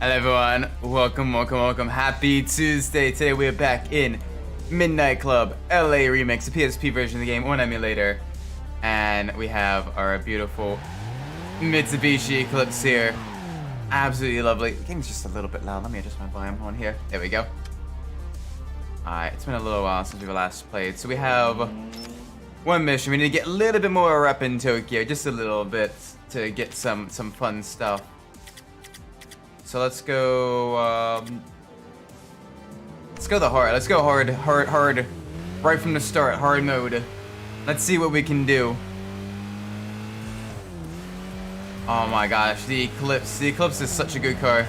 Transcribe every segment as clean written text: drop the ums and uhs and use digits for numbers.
Hello everyone, welcome. Happy Tuesday. Today we're back in Midnight Club LA Remix, the PSP version of the game on emulator. And we have our beautiful Mitsubishi Eclipse here. Absolutely lovely. The game's just a little bit loud. Let me adjust my volume on here. There we go. Alright, it's been a little while since we last played. So we have one mission. We need to get a little bit more rep in Tokyo, just a little bit, to get some fun stuff. So let's go the hard. Let's go hard, right from the start, hard mode. Let's see what we can do. Oh my gosh, the Eclipse is such a good car.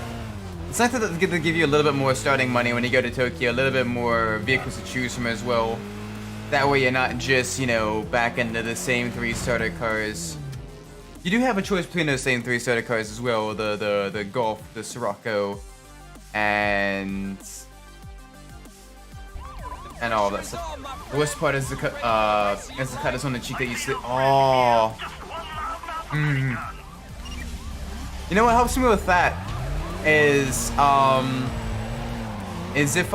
It's nice that they give you a little bit more starting money when you go to Tokyo, a little bit more vehicles to choose from as well. That way you're not just, you know, back into the same 3 starter cars. You do have a choice between those same 3 starter cars as well, the Golf, the Sirocco, and all that stuff. The worst part is the cut is on the cheek that you slip. Oh. You know what helps me with that is if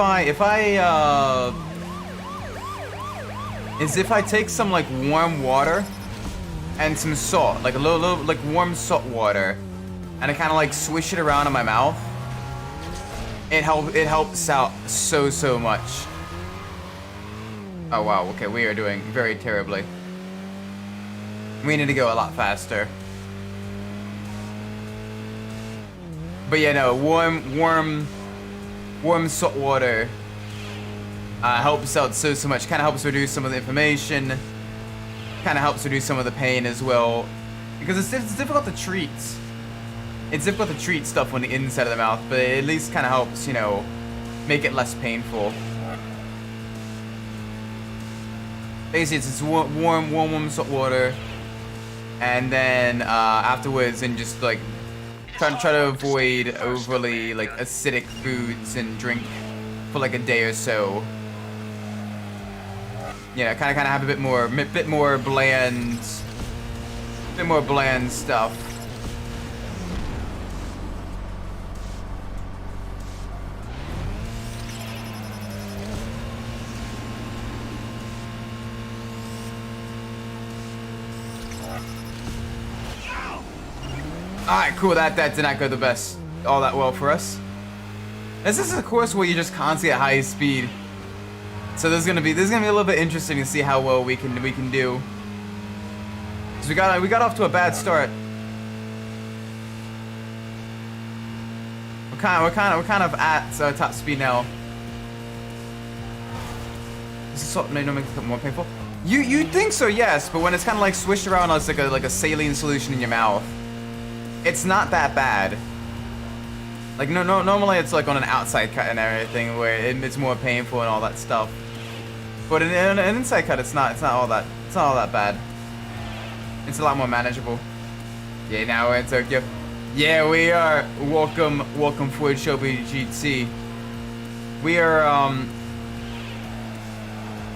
I take some like warm water and some salt, like a little like warm salt water, and I kind of like swish it around in my mouth. It helps out so much. Oh wow, okay, we are doing very terribly. We need to go a lot faster. But yeah, no, warm salt water helps out so much. Kind of helps reduce some of the inflammation. Kind of helps reduce some of the pain as well, because it's difficult to treat. It's difficult to treat stuff on the inside of the mouth, but it at least kind of helps, you know, make it less painful. Basically, it's warm salt water, and then afterwards, and just like try to avoid overly like acidic foods and drink for like a day or so. Yeah, kind of have a bit more bland stuff. Alright, cool, that did not go all that well for us. This is a course where you're just constantly at high speed. So this is gonna be a little bit interesting to see how well we can do. So we got off to a bad start. We're kind of at top speed now. Is this salt make it more painful? You'd think so, yes, but when it's kind of like swished around as like a saline solution in your mouth, it's not that bad. Like normally it's like on an outside cut and everything where it's more painful and all that stuff. But in an inside cut, it's not all that bad. It's a lot more manageable. Yeah, now we're in Tokyo. Yeah, we are. Welcome Ford Shelby GT. We are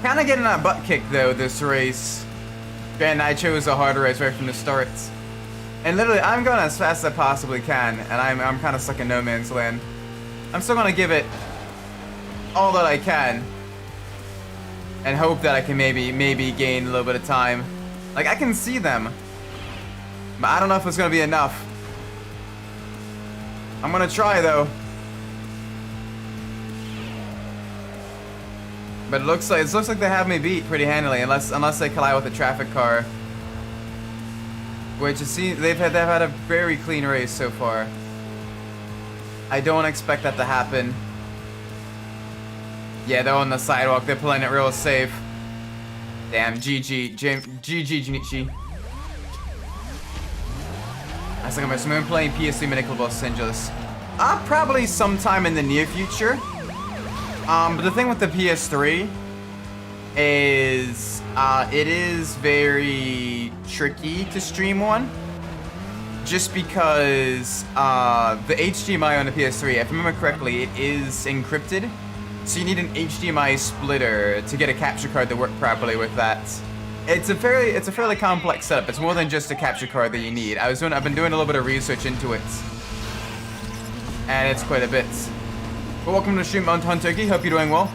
kind of getting that butt kicked though this race. And I chose a hard race right from the start. And literally, I'm going as fast as I possibly can, and I'm kind of stuck in no man's land. I'm still gonna give it all that I can, and hope that I can maybe gain a little bit of time. Like, I can see them, but I don't know if it's gonna be enough. I'm gonna try though. But it looks like they have me beat pretty handily, unless they collide with a traffic car. Which they've had a very clean race so far. I don't expect that to happen. Yeah, they're on the sidewalk. They're playing it real safe. Damn, GG Junichi. I was like, I'm playing PS3 Medical Los Angeles. Probably sometime in the near future. But the thing with the PS3 is it is very tricky to stream on, just because the HDMI on the PS3, if I remember correctly, it is encrypted, so you need an HDMI splitter to get a capture card to work properly with that. It's a fairly complex setup. It's more than just a capture card that you need. I've been doing a little bit of research into it. and it's quite a bit. But welcome to Stream Mount Turkey. Hope you're doing well.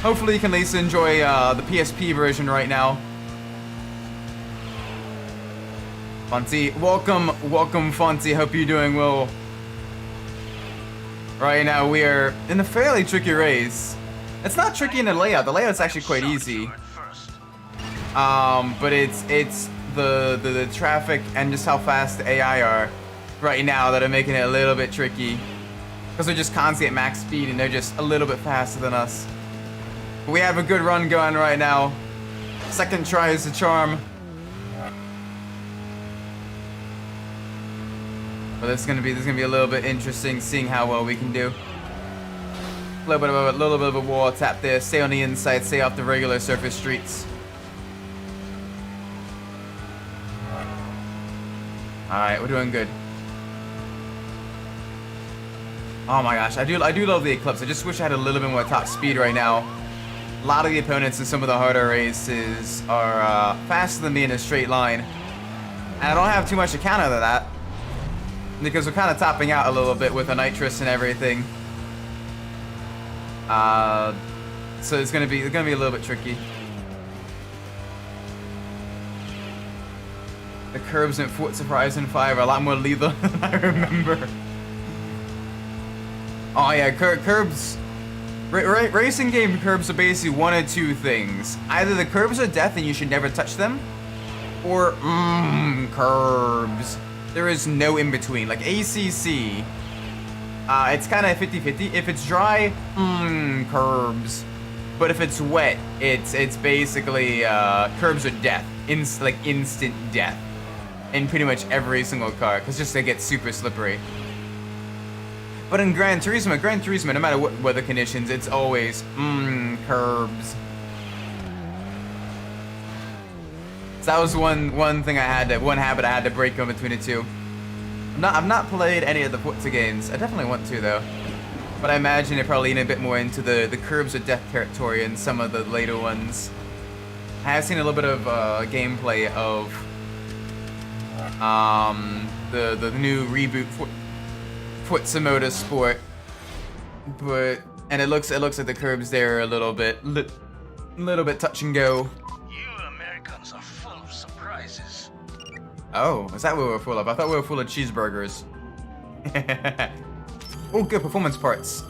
Hopefully you can at least enjoy the PSP version right now. Fonzie, welcome Fonzie. Hope you're doing well. Right now we are in a fairly tricky race. It's not tricky in the layout. The layout's actually quite easy. But it's the traffic and just how fast the AI are right now that are making it a little bit tricky. Because they're just constantly at max speed and they're just a little bit faster than us. But we have a good run going right now. Second try is the charm. But this is gonna be a little bit interesting seeing how well we can do. A little bit of a wall tap there. Stay on the inside, stay off the regular surface streets. Alright, we're doing good. Oh my gosh, I do love the Eclipse. I just wish I had a little bit more top speed right now. A lot of the opponents in some of the harder races are faster than me in a straight line. And I don't have too much to counter to that. Because we're kind of topping out a little bit with the nitrous and everything. So it's gonna be a little bit tricky. The curbs in Forza Horizon 5 are a lot more lethal than I remember. Oh yeah, curbs. Racing game curbs are basically one of two things. Either the curbs are death and you should never touch them, or curbs. There is no in between. Like ACC, it's kind of 50-50. If it's dry, curbs. But if it's wet, it's basically curbs are death. Like instant death. In pretty much every single car, because just they get super slippery. But in Gran Turismo, no matter what weather conditions, it's always curbs. So that was one thing one habit I had to break on between the two. I've not played any of the Forza games. I definitely want to though. But I imagine they probably lean a bit more into the curbs of death territory in some of the later ones. I have seen a little bit of gameplay of the new reboot Forza Motorsport, and it looks like the curbs there are a little bit touch and go. You Americans are full of surprises. Oh, is that what we're full of? I thought we were full of cheeseburgers. Oh, good performance parts.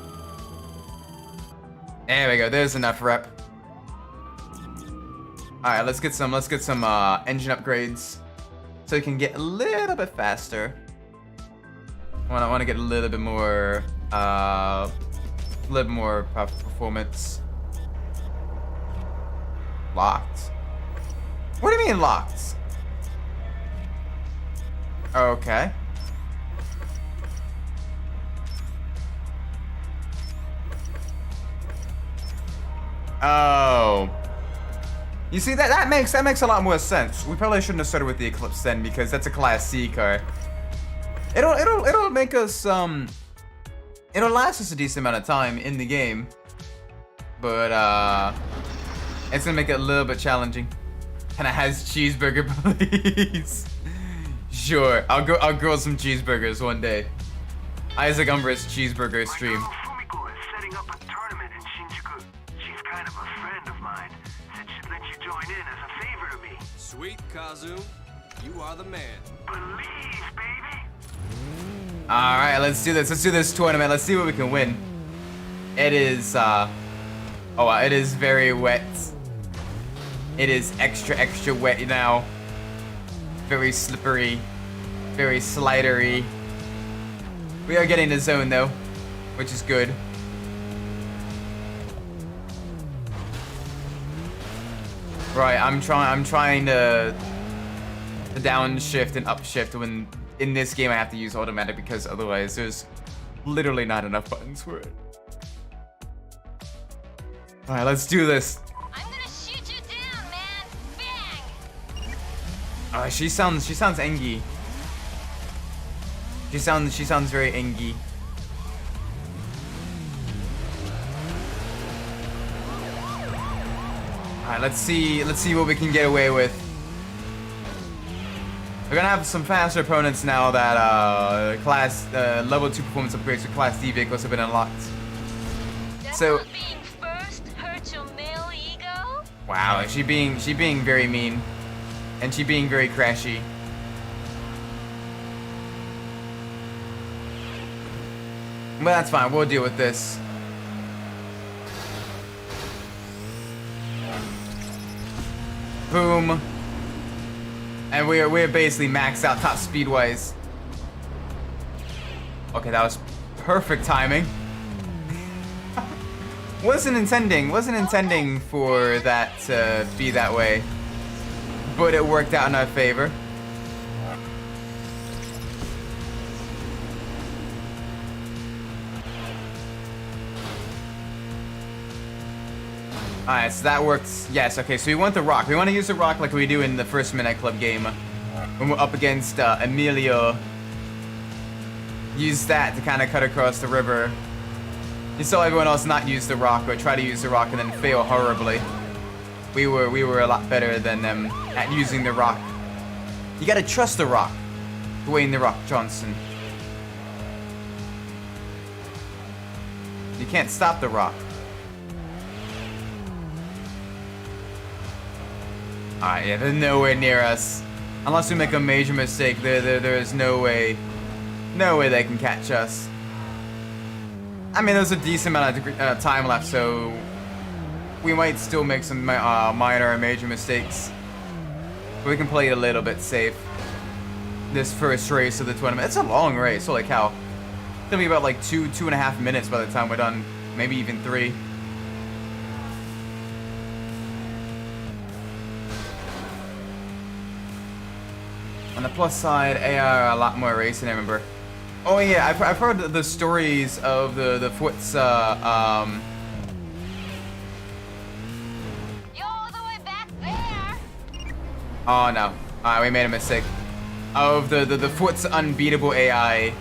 There we go. There's enough rep. All right, let's get some engine upgrades. So we can get a little bit faster. I want to get a little bit more performance. Locked. What do you mean locked? Okay. Oh. You see, that makes a lot more sense. We probably shouldn't have started with the Eclipse then, because that's a Class C car. It'll make us it'll last us a decent amount of time in the game, but it's gonna make it a little bit challenging. And it has cheeseburger, please. Sure, I'll grill some cheeseburgers one day. Isaac Umbras cheeseburger stream. Setting up a tournament in Shinjuku. She's kind of a friend of mine. Said she'd let you join in as a favor to me. Sweet Kazu, you are the man. Believe, baby. All right, let's do this. Let's do this tournament. Let's see what we can win. It is it is very wet. It is extra wet now. Very slippery, very slidery. We are getting the zone though, which is good. Right, I'm trying to downshift and upshift when in this game I have to use automatic because otherwise there's literally not enough buttons for it. All right, let's do this. I'm gonna shoot you down, man. Bang! She sounds engy. She sounds very engy. All right, let's see what we can get away with. We're gonna have some faster opponents now that level 2 performance upgrades for Class D vehicles have been unlocked. So being first hurt your male ego? wow, she being very mean, and she being very crashy. But that's fine. We'll deal with this. Boom. And we're basically maxed out top speed wise. Okay, that was perfect timing. Wasn't intending for that to be that way, but it worked out in our favor. Alright, so that works. Yes, okay, so we want the rock. We want to use the rock like we do in the first Midnight Club game. When we're up against Emilio. Use that to kind of cut across the river. You saw everyone else not use the rock or try to use the rock and then fail horribly. We were a lot better than them at using the rock. You gotta trust the rock. Dwayne The Rock Johnson. You can't stop the rock. Alright, yeah, they're nowhere near us. Unless we make a major mistake, there is no way they can catch us. I mean, there's a decent amount of time left, so we might still make some minor or major mistakes. But we can play it a little bit safe. This first race of the tournament. It's a long race, holy cow. It's gonna be about like 2.5 minutes by the time we're done. Maybe even 3. On the plus side, AI are a lot more racing, I remember. Oh yeah, I've heard the stories of the Foots, You're all the way back there. oh no. Alright, we made a mistake. Of the Foots unbeatable AI.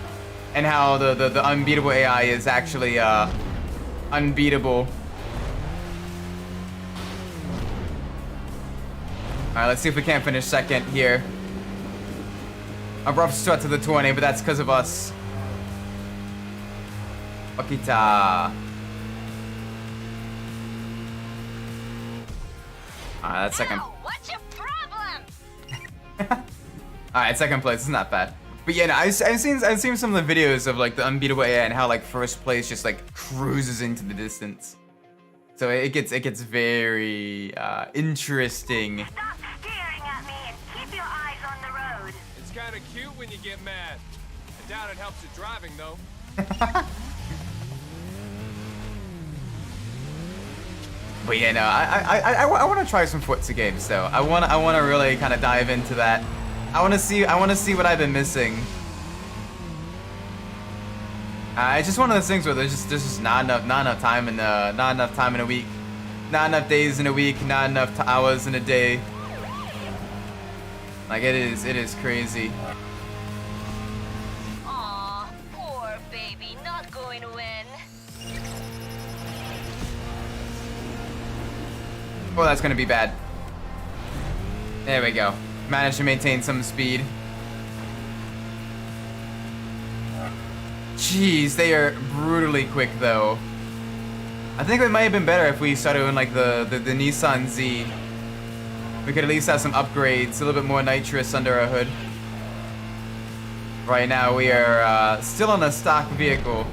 And how the unbeatable AI is actually, unbeatable. Alright, let's see if we can't finish second here. A rough start to the 20, but that's because of us. Okita. Alright, that's second. Oh, what's your problem? Alright, second place. It's not bad. But yeah, no, I've seen some of the videos of like the unbeatable AI and how like first place just like cruises into the distance. So it gets very interesting. Stop staring at me and keep your eyes on the road. It's kind of cute when you get mad. I doubt it helps you driving, though. But yeah, no, I want to try some Forza games though. I want to really kind of dive into that. I want to see what I've been missing. It's just one of those things where there's just not enough time in a week, not enough days in a week, not enough hours in a day. Like it is crazy. Aw, poor baby, not going to win. Oh, that's gonna be bad. There we go. Managed to maintain some speed. Jeez, they are brutally quick though. I think it might have been better if we started in like the Nissan Z. We could at least have some upgrades, a little bit more nitrous under our hood. Right now we are still on a stock vehicle.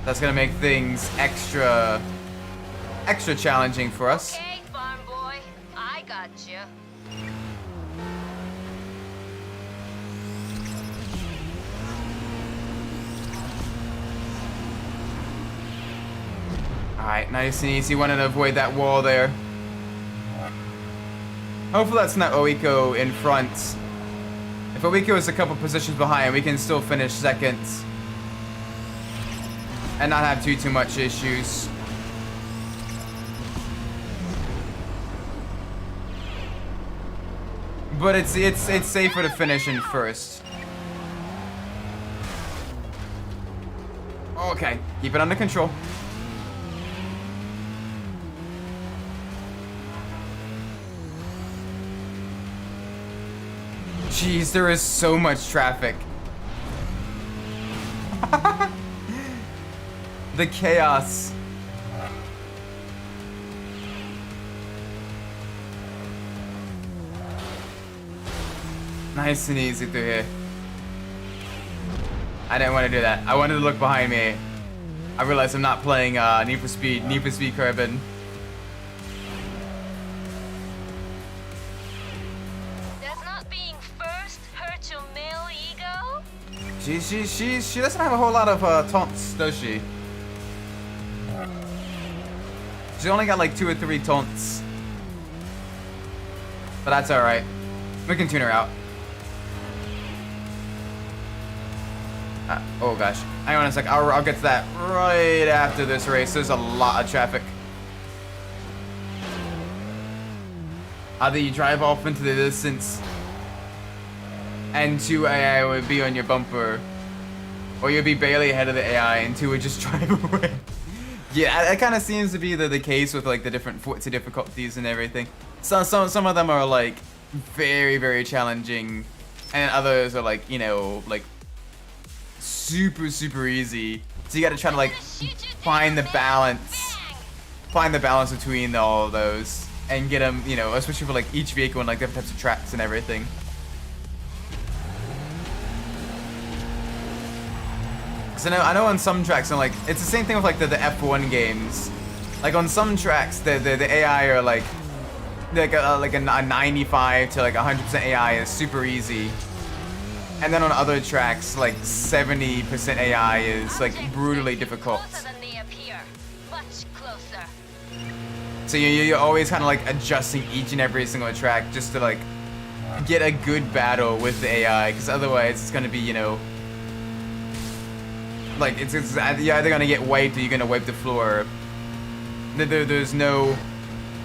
That's gonna make things extra challenging for us. Okay, farm boy, I got you. Alright, nice and easy. Wanted to avoid that wall there. Hopefully that's not Oiko in front. If Oiko is a couple positions behind, we can still finish second. And not have too much issues. But it's safer to finish in first. Okay, keep it under control. Jeez, there is so much traffic. The chaos. Nice and easy through here. I didn't want to do that. I wanted to look behind me. I realized I'm not playing Need for Speed Carbon. Does not being first hurt your male ego? She doesn't have a whole lot of taunts, does she? She only got like 2 or 3 taunts. But that's alright. We can tune her out. Oh gosh. Hang on a sec. I'll get to that right after this race. There's a lot of traffic. Either you drive off into the distance and 2 AI would be on your bumper, or you'd be barely ahead of the AI and 2 would just drive away. Yeah, that kind of seems to be the case with like the different difficulties and everything. Some of them are like very, very challenging, and others are like, you know, like super, super easy. So you got to try to like find the balance between all of those and get them, you know, especially for like each vehicle and like different types of tracks and everything. So I know on some tracks, and like it's the same thing with like the F1 games. Like on some tracks, the AI are like a 95 to like 100% AI is super easy, and then on other tracks, like 70% AI is like brutally difficult. So you're always kind of like adjusting each and every single track just to like get a good battle with the AI, because otherwise it's gonna be, you know, like it's you're either gonna get wiped or you're gonna wipe the floor. There's no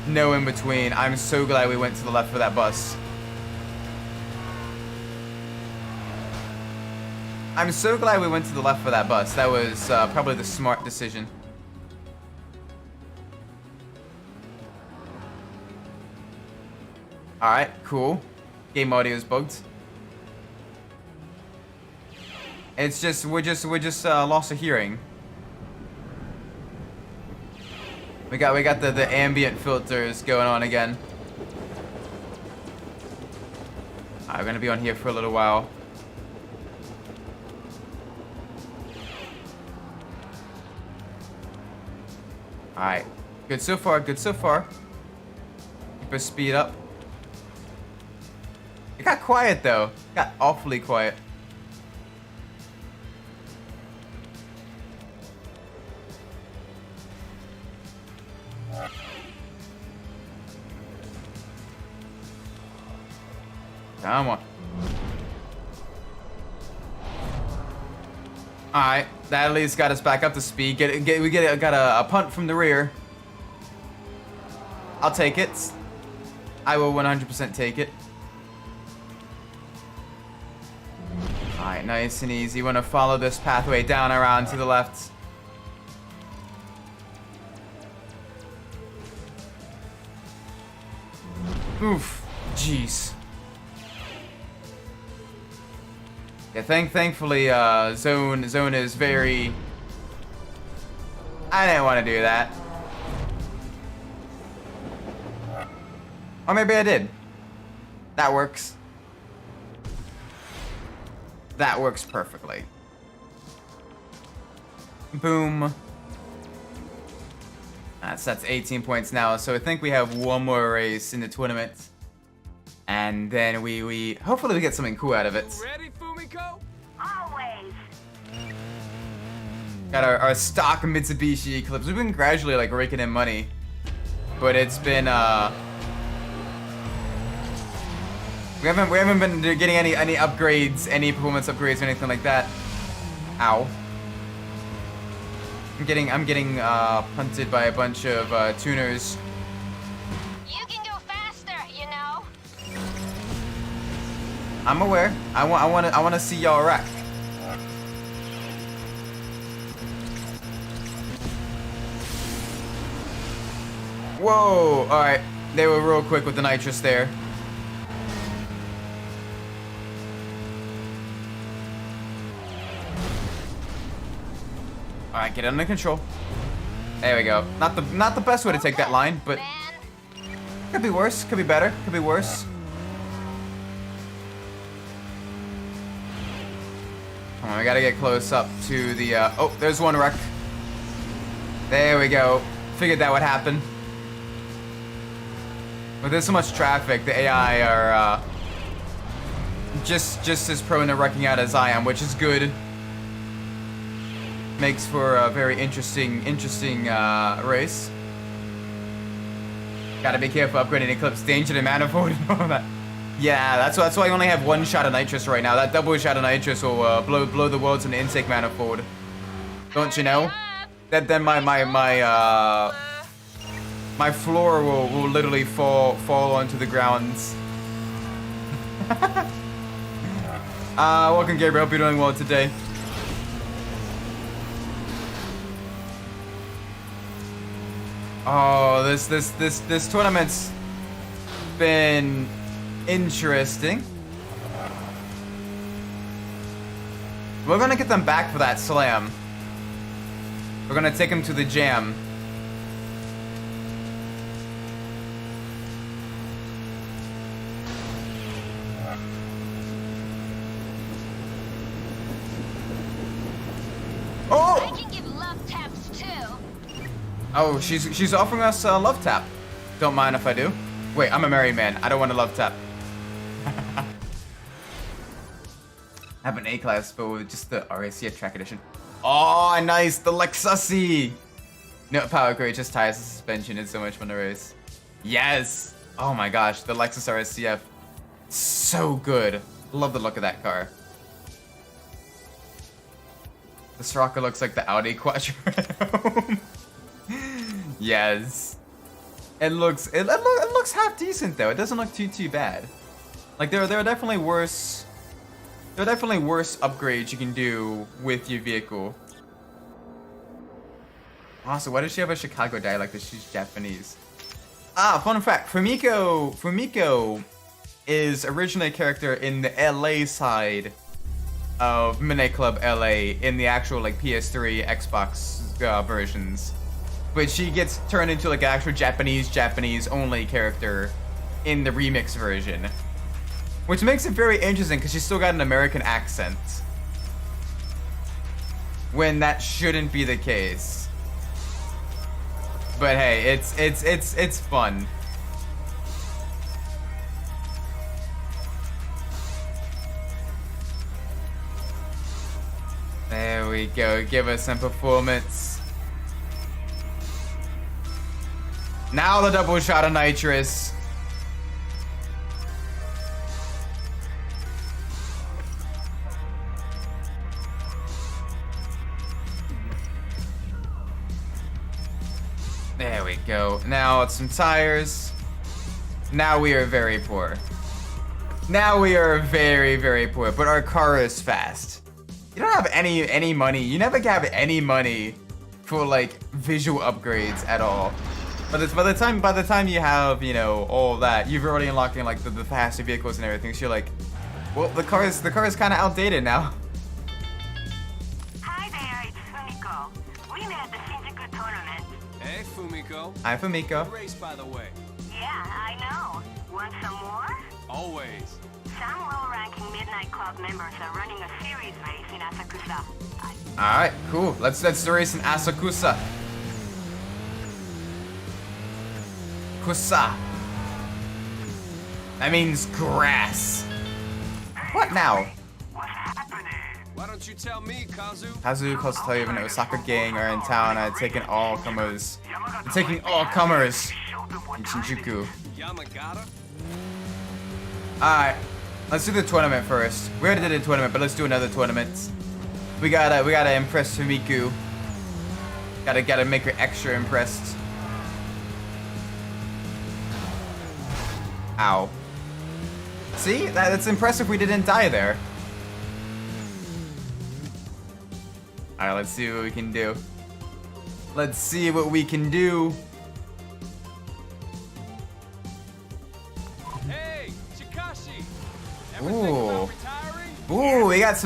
in between. I'm so glad we went to the left for that bus. I'm so glad we went to the left for that bus. That was probably the smart decision. Alright, cool. Game audio is bugged. It's just we're just lost a hearing. We got the ambient filters going on again. Alright, we're gonna be on here for a little while. Alright. Good so far, good so far. Keep our speed up. It got quiet though. It got awfully quiet. Come on. Alright, that at least got us back up to speed. We got a punt from the rear. I'll take it. I will 100% take it. Alright, nice and easy. Want to follow this pathway down around to the left. Oof. Jeez. Yeah, thankfully, zone is very... I didn't want to do that. Or maybe I did. That works. That works perfectly. Boom. That's 18 points now, so I think we have one more race in the tournament. And then we hopefully we get something cool out of it. Ready, Fumiko? Always. Got our stock Mitsubishi Eclipse. We've been gradually like raking in money, but it's been we haven't been getting any upgrades, any performance upgrades or anything like that. Ow. I'm getting punted by a bunch of tuners. You can go faster, you know. I'm aware. I want to see y'all wreck. Whoa! All right, they were real quick with the nitrous there. All right, get it under control. There we go. Not the best way to take that line, but Man. could be worse. Could be better. Could be worse. Come on, we gotta get close up to the. Oh, there's one wreck. There we go. Figured that would happen. But there's so much traffic, the AI are just as prone to wrecking out as I am, which is good. Makes for a very interesting race. Gotta be careful upgrading Eclipse, danger to manifold and all that. Yeah, that's why I only have one shot of nitrous right now. That double shot of nitrous will blow the world to an intake manifold. Don't you know? That then my floor will literally fall onto the ground. Welcome, Gabriel. Hope you're doing well today. Oh, this tournament's been interesting. We're gonna get them back for that slam. We're gonna take them to the jam. I Oh! can give love taps too. Oh, she's offering us a love tap. Don't mind if I do. Wait, I'm a married man. I don't want a love tap. I have an A-class, but with just the RACF track edition. Oh, nice, the Lexusi. No power grade, just tires and suspension. It's so much fun to race. Yes. Oh my gosh, the Lexus RSCF, so good. Love the look of that car. The Scirocco looks like the Audi Quattro. Yes. It looks half decent though. It doesn't look too bad. Like there are definitely worse. There are definitely worse upgrades you can do with your vehicle. Also, why does she have a Chicago dialect that she's Japanese? Ah, fun fact. Fumiko is originally a character in the LA side of Midnight Club LA in the actual like PS3, Xbox versions. But she gets turned into like an actual Japanese only character in the remix version. Which makes it very interesting because she's still got an American accent. When that shouldn't be the case. But hey, it's fun. There we go. Give us some performance. Now the double shot of nitrous. There we go. Now it's some tires. Now we are very poor. Now we are very poor, but our car is fast. You don't have any money. You never have any money for like visual upgrades at all. But by the time you have, you know, all that, you've already unlocking like the faster vehicles and everything. So you're like, well, the car is kind of outdated now. Hi there, it's Fumiko. We met at the Shinjuku tournament. Hey, Fumiko. Hi, Fumiko. Good race, by the way. Yeah, I know. Want some more? Always. Some well-ranking Midnight Club members are running a series race in Asakusa. All right, cool. Let's race in Asakusa. Kusa. That means grass. What now? What's happening? Why don't you tell me, Kazu? Kazu, Kostoyo, and Osaka gang are in town. I'm taking all comers. I'm taking all comers in Shinjuku. Yamagata? Alright, let's do the tournament first. We already did a tournament, but let's do another tournament. We gotta impress Fumiko. Gotta make her extra impressed. Ow. See? That's impressive we didn't die there. Alright, let's see what we can do. Let's see what we can do. Hey, Chikashi! Ever Ooh. think about retiring? Ooh, we got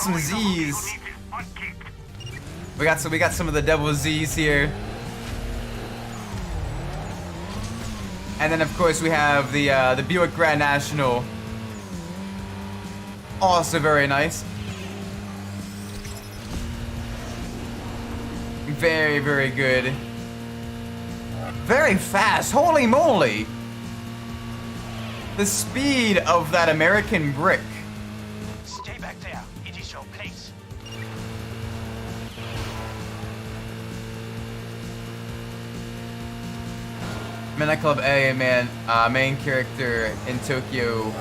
some Z's. We got some of the Double Z's here. And then of course we have the Buick Grand National. Also very nice. Very, very good. Very fast. Holy moly. The speed of that American brick. Stay back there. It is your place. Midnight Club A, man, main character in Tokyo.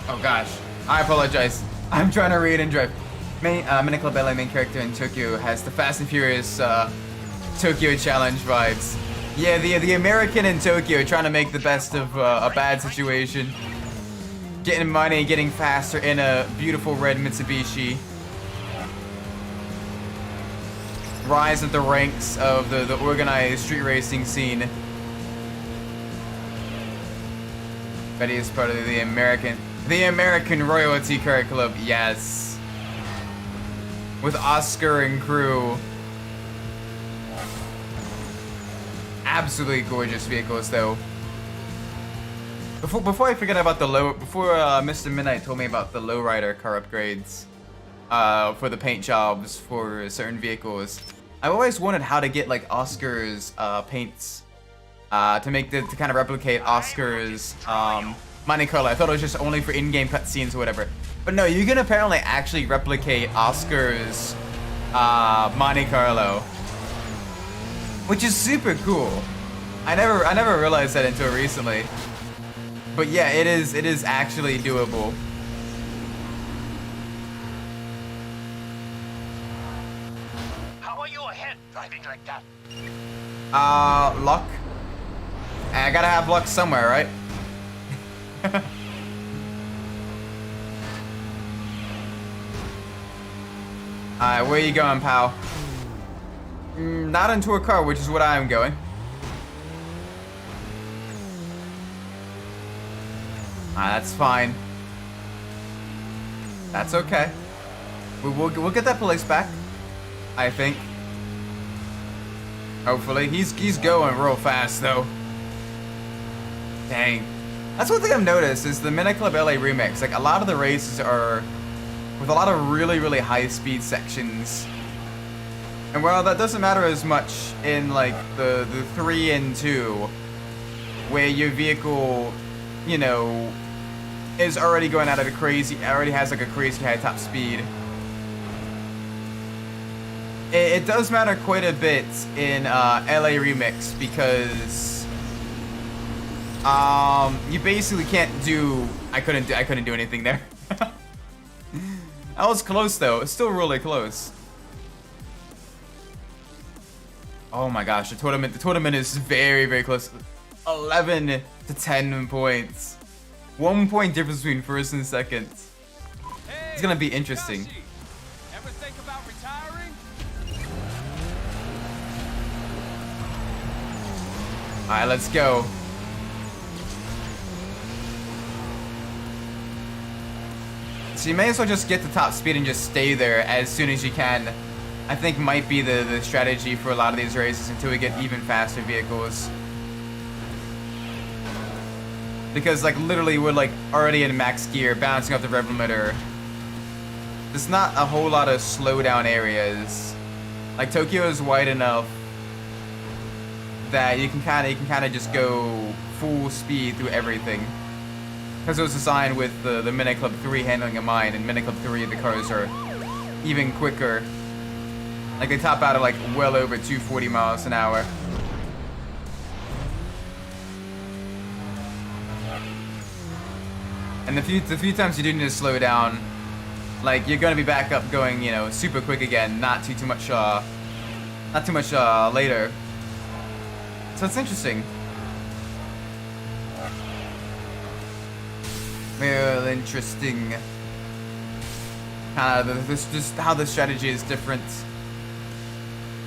Oh gosh, I apologize. I'm trying to read and drive. Midnight Club LA main character in Tokyo has the Fast and Furious Tokyo Challenge vibes. Yeah, the American in Tokyo trying to make the best of a bad situation. Getting money, getting faster in a beautiful red Mitsubishi. Rise at the ranks of the organized street racing scene. Betty is part of the American Royalty Car Club, yes. With Oscar and crew. Absolutely gorgeous vehicles, though. Before I forget about before Mr. Midnight told me about the lowrider car upgrades for the paint jobs for certain vehicles, I've always wondered how to get like Oscar's paints to kind of replicate Oscar's Monte Carlo. I thought it was just only for in-game cutscenes or whatever, but no, you can apparently actually replicate Oscar's Monte Carlo, which is super cool. I never realized that until recently. But yeah, it is actually doable. How are you ahead driving like that? Luck. I gotta have luck somewhere, right? Alright, where you going, pal? Not into a car, which is what I am going. That's fine. That's okay. We'll get that police back, I think. Hopefully. He's going real fast, though. Dang. That's one thing I've noticed is the Midnight Club LA remix. Like, a lot of the races are with a lot of really, really high speed sections. And while that doesn't matter as much in, like, the 3 and 2, where your vehicle, you know, is already going out at already has like a crazy high top speed. It does matter quite a bit in LA Remix because you basically can't do. I couldn't do anything there. That was close though. It's still really close. Oh my gosh, the tournament is very, very close. 11 to 10 points. 1 point difference between first and second. Hey, It's gonna be interesting. Yoshi, ever think about retiring? Alright, let's go. So you may as well just get the top speed and just stay there as soon as you can. I think might be the strategy for a lot of these races until we get even faster vehicles. Because like literally we're like already in max gear, bouncing off the rev limiter. There's not a whole lot of slowdown areas. Like Tokyo is wide enough that you can kind of just go full speed through everything. Because it was designed with the Midnight Club 3 handling in mind, and Midnight Club 3 the cars are even quicker. Like they top out at like well over 240 miles an hour. And the few times you do need to slow down, like you're gonna be back up going, you know, super quick again, not too much later. So it's interesting. Real interesting. Just how the strategy is different.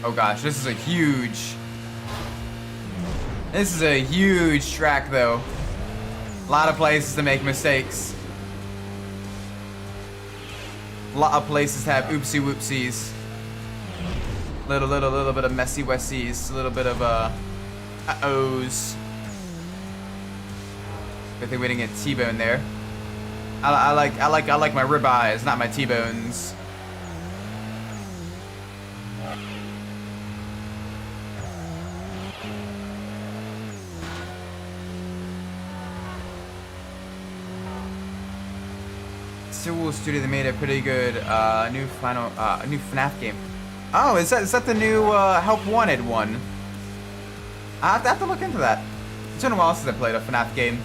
Oh gosh, this is a huge track though. A lot of places to make mistakes. A lot of places have oopsie whoopsies. Little bit of messy wessies, a little bit of uh-ohs. Good thing we didn't get T-bone there. I like my ribeyes, not my T-bones. Seoul Studio, they made a pretty good new FNAF game. Oh, is that the new Help Wanted one? I have to look into that. It's been a while since I played a FNAF game.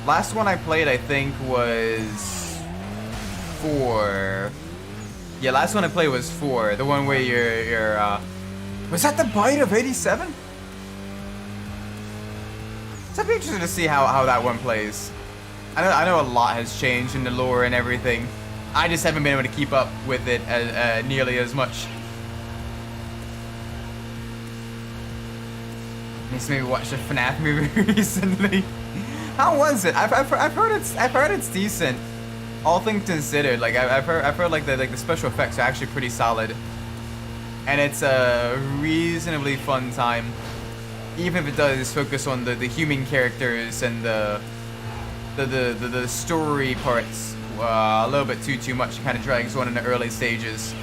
Last one I played, I think, was 4. Yeah, last one I played was 4. The one where you're was that the Bite of 87? So I'd be interested to see how that one plays. I know a lot has changed in the lore and everything. I just haven't been able to keep up with it nearly as much. Needs to maybe watch the FNAF movie recently. How was it? I've heard it's decent. All things considered, like I've heard like the special effects are actually pretty solid, and it's a reasonably fun time, even if it does focus on the human characters and the story parts a little bit too much. It kind of drags on in the early stages.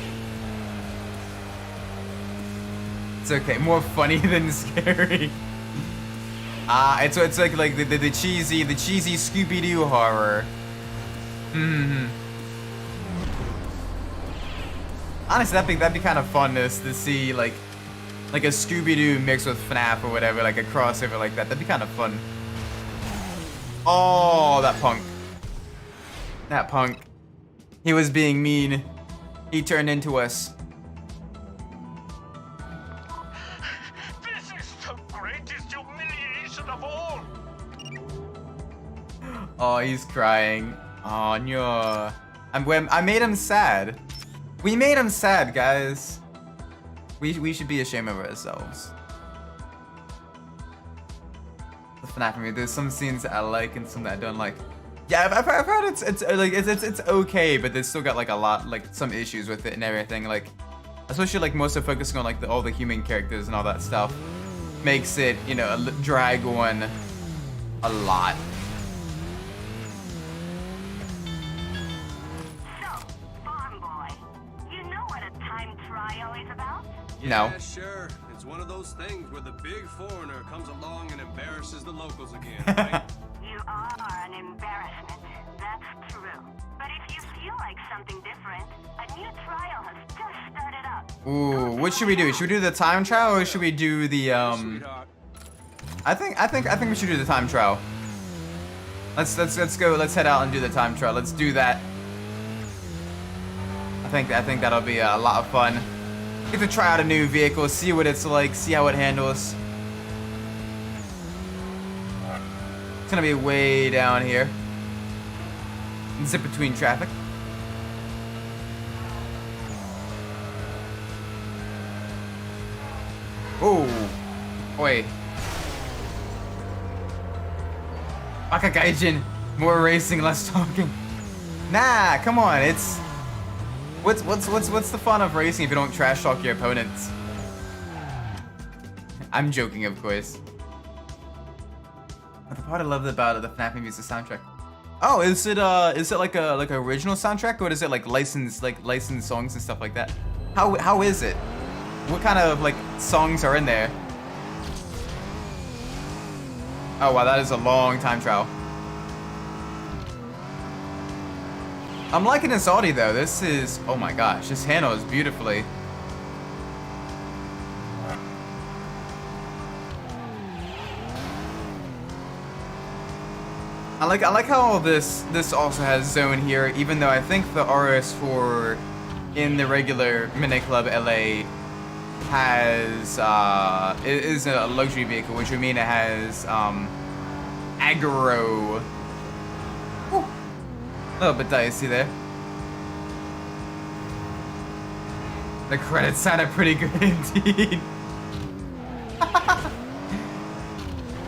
It's okay, more funny than scary. It's like the cheesy Scooby-Doo horror. Honestly, that'd be kind of fun to see like a Scooby-Doo mixed with FNAF or whatever, like a crossover like that. That'd be kind of fun. Oh, that punk. That punk. He was being mean. He turned into us. This is the greatest humiliation of all. Oh, he's crying. Oh, no. I made him sad. We made him sad, guys. We should be ashamed of ourselves. The FNAF movie. There's some scenes that I like and some that I don't like. Yeah, I've heard it's okay, but they still got like a lot, like some issues with it and everything. Like, especially like most of focusing on like all the human characters and all that stuff makes it, you know, drag on a lot. So, farm boy, you know what a time trial is about? No. Yeah, sure. It's one of those things where the big foreigner comes along and embarrasses the locals again, right? You are an embarrassment. That's true. But if you feel like something different, a new trial has just started up. Ooh, what should we do? Should we do the time trial or should we do the Sweetheart. I think we should do the time trial. Let's go. Let's head out and do the time trial. Let's do that. I think that'll be a lot of fun. Get to try out a new vehicle, see what it's like, see how it handles. It's gonna be way down here. Zip between traffic. Oh, wait. Baka Gaijin, more racing, less talking. Nah, come on, it's what's the fun of racing if you don't trash talk your opponents? I'm joking, of course. But the part I loved about the FNAF movie is the soundtrack. Oh, is it like a original soundtrack, or is it like licensed songs and stuff like that? How is it? What kind of like songs are in there? Oh wow, that is a long time trial. I'm liking this Audi though. This is, oh my gosh, this handles beautifully. I like how this also has zone here, even though I think the RS4 in the regular Mini Club LA has it is a luxury vehicle, which would mean it has aggro. Whew. A little bit dicey there. The credits sounded pretty good indeed.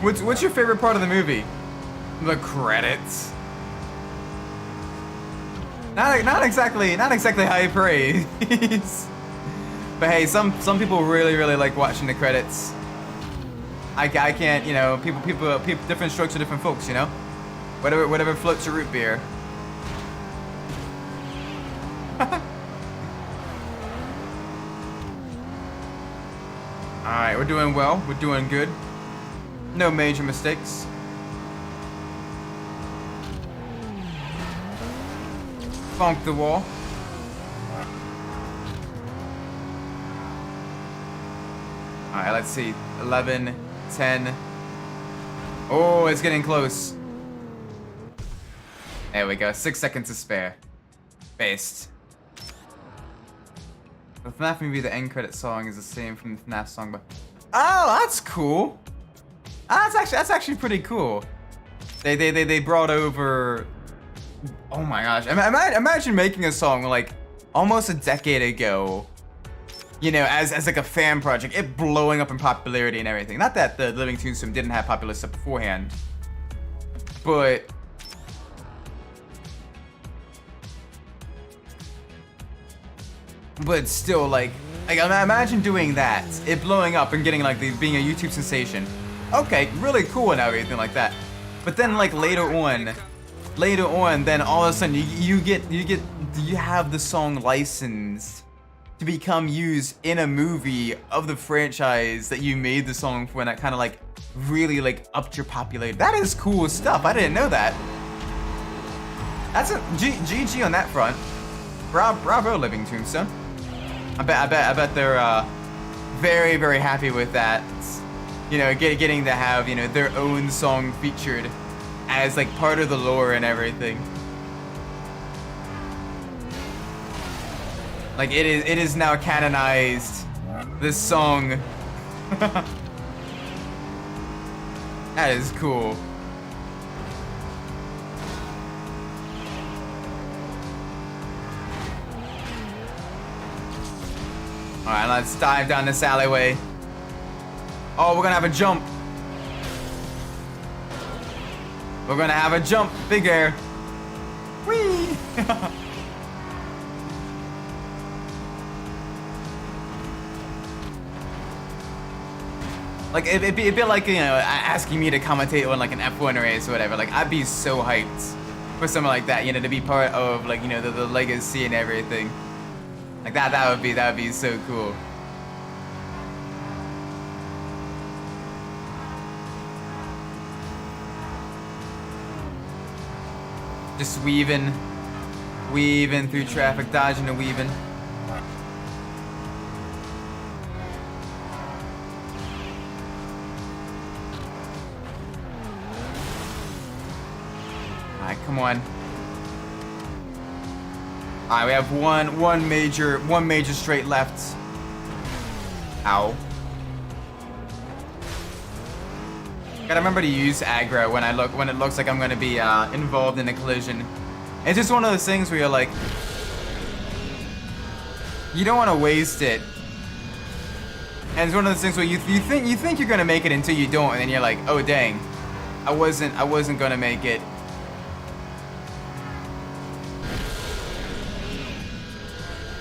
What's your favorite part of the movie? The credits. Not exactly high praise. But hey, some people really like watching the credits. I can't, you know, people, different strokes for different folks, you know. Whatever floats your root beer. All right, we're doing well. We're doing good. No major mistakes. Bonk the wall. Alright, let's see. 11, 10. Oh, it's getting close. There we go. 6 seconds to spare. Based. The FNAF movie, the end credit song is the same from the FNAF song, but oh, that's cool. That's actually pretty cool. They brought over. Oh my gosh! Imagine making a song like almost a decade ago. You know, as like a fan project, it blowing up in popularity and everything. Not that the Living Tombstone didn't have popular stuff beforehand, but still, like imagine doing that, it blowing up and getting like being a YouTube sensation. Okay, really cool and everything like that. But then like later on, then all of a sudden you have the song licensed to become used in a movie of the franchise that you made the song for, and that kind of like really like upped your popularity. That is cool stuff. I didn't know that. That's a GG on that front. Bravo, Living Tombstone. I bet they're very happy with that. You know, getting to have, you know, their own song featured as like part of the lore and everything. Like it is now canonized. This song. That is cool. Alright, let's dive down this alleyway. Oh, we're gonna have a jump. We're gonna have a jump. Big air. Whee! Like it'd be like, you know, asking me to commentate on like an F1 race or whatever. Like I'd be so hyped for something like that, you know, to be part of like, you know, the legacy and everything. Like that would be so cool. Just weaving through traffic, dodging and weaving. Alright, come on. Alright, we have one major straight left. Ow. Gotta remember to use aggro when it looks like I'm gonna be involved in a collision. It's just one of those things where you're like, you don't want to waste it. And it's one of those things where you think you're gonna make it until you don't, and then you're like, oh dang, I wasn't gonna make it.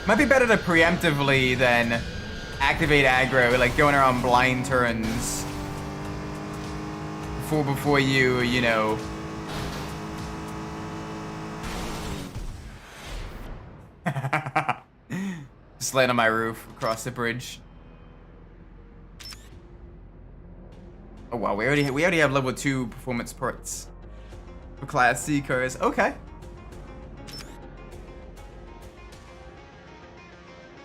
Might be better to preemptively than activate aggro, like going around blind turns before you know. Just land on my roof across the bridge. Oh wow, we already have level 2 performance parts for Class C cars. Okay.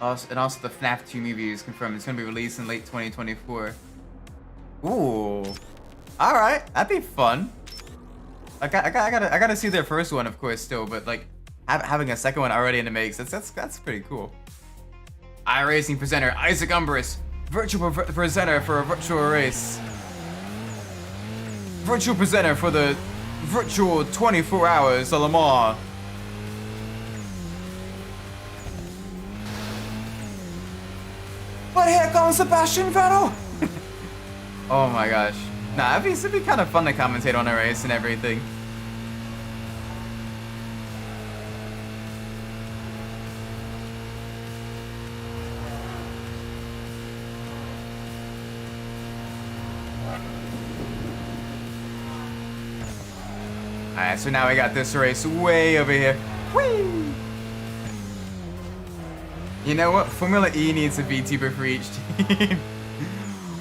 And also the FNAF 2 movie is confirmed. It's gonna be released in late 2024. Ooh. Alright, that'd be fun. I gotta see their first one, of course, still, but like having a second one already in the mix, that's pretty cool. iRacing presenter Isaac Umbras, virtual presenter for a virtual race. Virtual presenter for the virtual 24 hours of Le Mans. But here comes Sebastian Vettel! Oh my gosh. Nah, it'd be kind of fun to commentate on a race and everything. Alright, so now we got this race way over here. Whee! You know what? Formula E needs a VTuber for each team.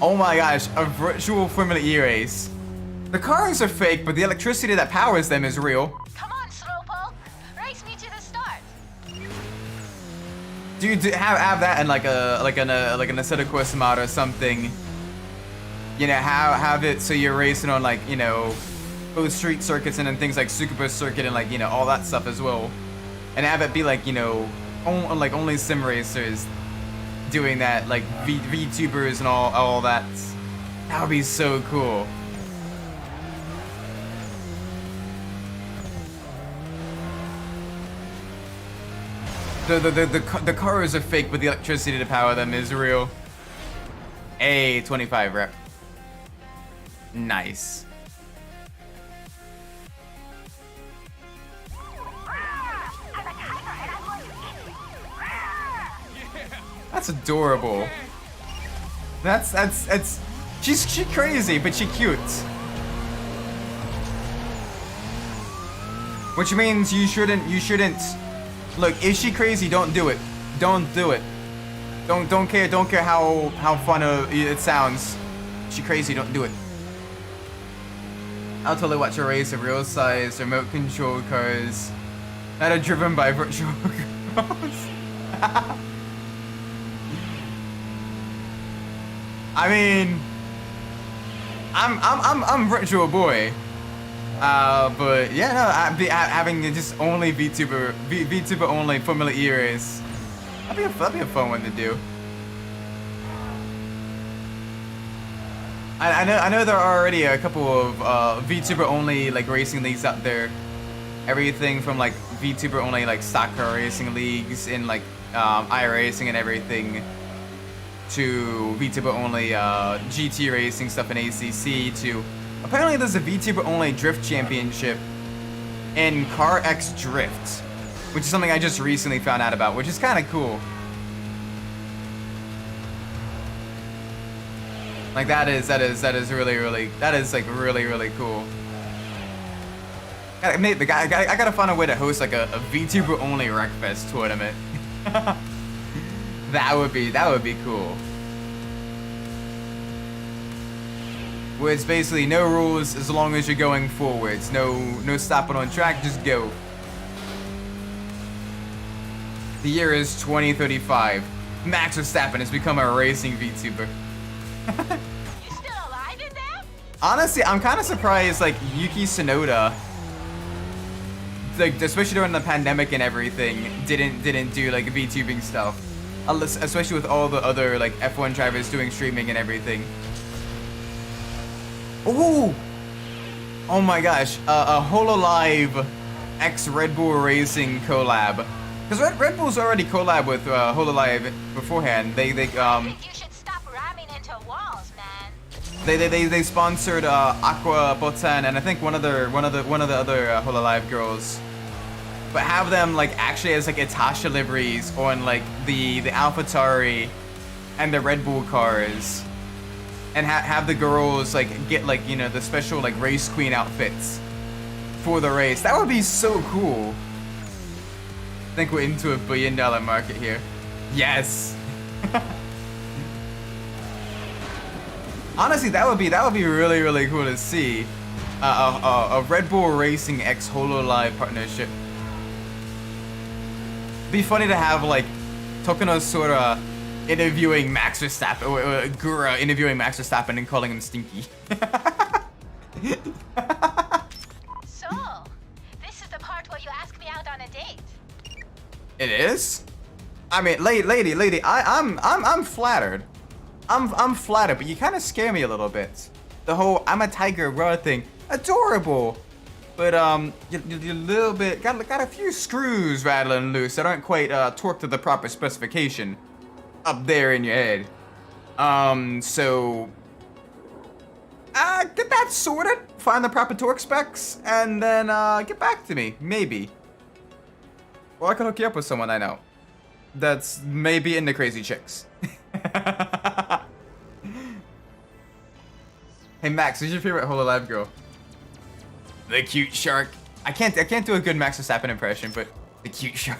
Oh my gosh, a virtual Formula E race. The cars are fake, but the electricity that powers them is real. Come on, Slowpoke. Race me to the start. Dude, have that in like an Assetto Corsa mod or something. You know, have it so you're racing on like, you know, both street circuits and then things like Tsukuba circuit and like, you know, all that stuff as well. And have it be like, you know, only sim racers doing that, like VTubers and all that. That would be so cool. The cars are fake, but the electricity to power them is real. A 25 rep. Nice. That's adorable. That's she's crazy, but she's cute. Which means you shouldn't look, is she crazy? Don't do it. Don't do it. Don't care how fun it sounds. She crazy, don't do it. I'll totally watch a race of real size remote control cars that are driven by virtual cars. I mean, I'm virtual boy, but yeah, no, having just only VTuber only Formula E race. That'd be a fun one to do. I know there are already a couple of VTuber only like racing leagues out there. Everything from like VTuber only like stock car racing leagues in like iRacing and everything, to VTuber only GT racing stuff in ACC, to apparently there's a VTuber only drift championship in Car X Drift, which is something I just recently found out about, which is kind of cool. Like that is really cool. I gotta find a way to host like a VTuber only Wreckfest tournament. That would be cool. Where it's basically no rules as long as you're going forwards. No stopping on track, just go. The year is 2035. Max Verstappen has become a racing VTuber. You still alive in there? Honestly, I'm kind of surprised like Yuki Tsunoda, like especially during the pandemic and everything, didn't do like VTubing stuff. Especially with all the other like F1 drivers doing streaming and everything. Ooh! Oh my gosh, a HoloLive X Red Bull Racing collab. Because Red Bull's already collab with HoloLive beforehand. I think you should stop ramming into walls, man. They sponsored Aqua Botan and I think one of the other HoloLive girls. But have them like actually as like Itasha liveries on like the AlphaTauri and the Red Bull cars, and have the girls like get like, you know, the special like race queen outfits for the race. That would be so cool. I think we're into a $1 billion market here. Yes. Honestly, that would be really cool to see a Red Bull Racing X HoloLive partnership. Be funny to have like Tokuno Sora interviewing Max Verstappen, or Gura interviewing Max Verstappen and calling him stinky. So, this is the part where you ask me out on a date. It is? I mean, lady, I'm flattered. I'm flattered, but you kind of scare me a little bit. The whole I'm a tiger raw thing, adorable. But you're a little bit got a few screws rattling loose that aren't quite torqued to the proper specification up there in your head. So get that sorted, find the proper torque specs, and then get back to me, maybe. Or I could hook you up with someone I know that's maybe into crazy chicks. Hey Max, who's your favorite HoloLive girl? The cute shark. I can't do a good Max Verstappen impression, but the cute shark.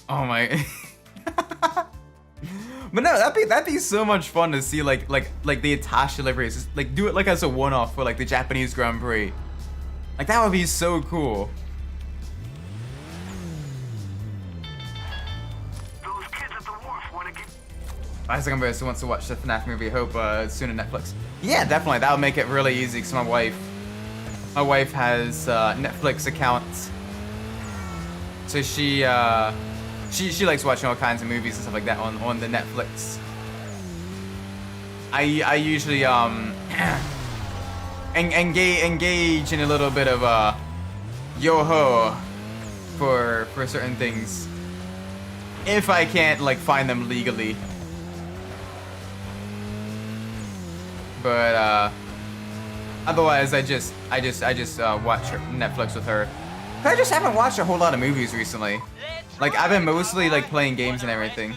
Oh my. But no, that'd be so much fun to see like the attached deliveries. Just, like do it like as a one-off for like the Japanese Grand Prix. Like that would be so cool. Those kids at the wharf want to get... Isaac Umbras wants to watch the FNAF movie. Hope soon on Netflix. Yeah, definitely. That would make it really easy because my wife has Netflix accounts, so she likes watching all kinds of movies and stuff like that on the Netflix. I usually engage in a little bit of yo-ho for certain things if I can't like find them legally. But otherwise I just watch Netflix with her. I just haven't watched a whole lot of movies recently. Like I've been mostly like playing games and everything.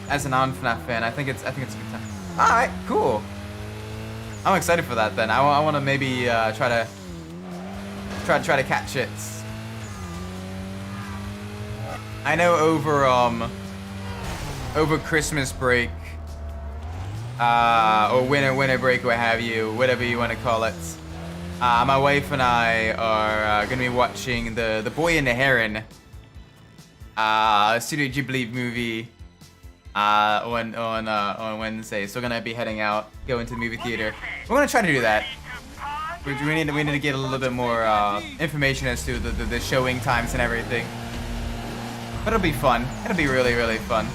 As a non-FNAF fan, I think it's a good time. All right, cool. I'm excited for that then. I want to maybe try to catch it. I know over Christmas break, or winter break, what have you, whatever you want to call it. My wife and I are gonna be watching the Boy and the Heron, Studio Ghibli movie, on Wednesday. So we're gonna be heading out, going to the movie theater. We're gonna try to do that. We need to get a little bit more information as to the showing times and everything. But it'll be fun. It'll be really, really fun.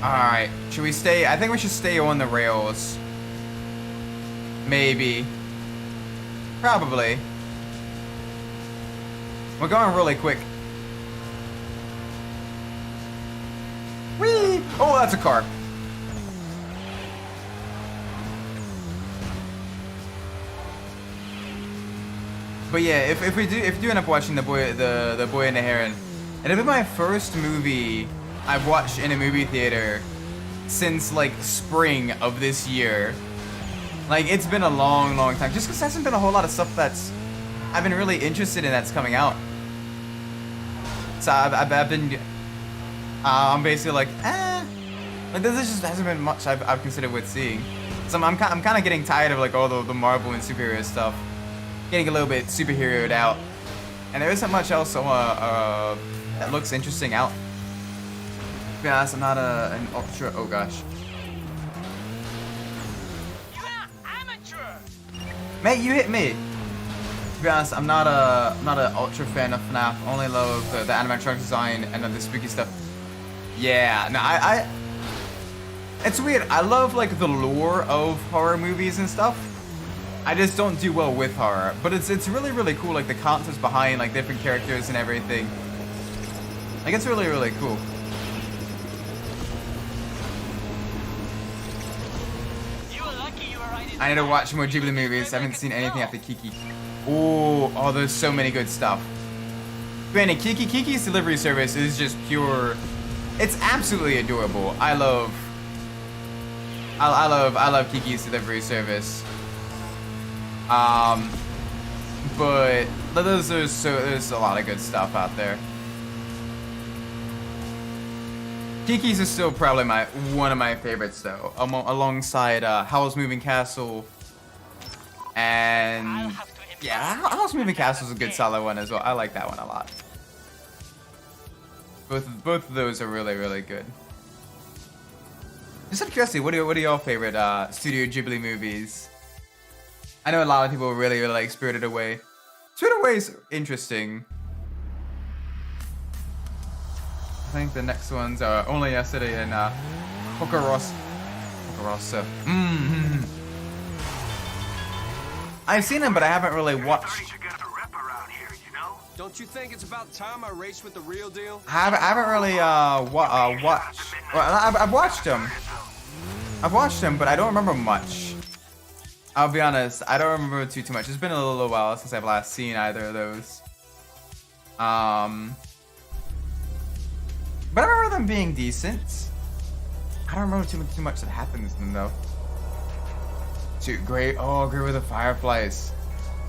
Alright, should we stay? I think we should stay on the rails. Maybe. Probably. We're going really quick. Whee! Oh, that's a car. But yeah, if we do end up watching the Boy and the Heron, it'll be my first movie I've watched in a movie theater since like spring of this year. Like it's been a long time. Just because there hasn't been a whole lot of stuff that's I've been really interested in that's coming out. So I've been I'm basically like like there just hasn't been much I've considered worth seeing. So I'm kind of getting tired of like all the Marvel and superhero stuff. Getting a little bit superheroed out, and there isn't much else that looks interesting out. To be honest, I'm not an ultra. Oh gosh. You're an amateur. Mate, you hit me. To be honest, I'm not an ultra fan of FNAF. I only love the animatronic design and the spooky stuff. Yeah, no, I. It's weird. I love like the lore of horror movies and stuff. I just don't do well with horror, but it's really cool. Like the concepts behind like different characters and everything. Like it's really cool. I need to watch more Ghibli movies. I haven't seen anything after Kiki. Oh, there's so many good stuff. Granted, Kiki's delivery service is just pure. It's absolutely adorable. I love Kiki's delivery service. But there's a lot of good stuff out there. Kiki's is still probably one of my favorites though, alongside Howl's Moving Castle, and yeah, Howl's Moving Castle is a good solid one as well. I like that one a lot. Both of those are really good. Just out of curiosity, what are your favorite Studio Ghibli movies? I know a lot of people really like Spirited Away. Spirited Away is interesting. I think the next ones are Only Yesterday and Pocorosso. I've seen them, but I haven't really watched. Don't you think it's about time I race with the real deal? I haven't really watched. Well, I've watched them. I've watched them, but I don't remember much. I'll be honest, I don't remember too much. It's been a little while since I've last seen either of those. But I remember them being decent. I don't remember too much that happens in them though. Great with the Fireflies.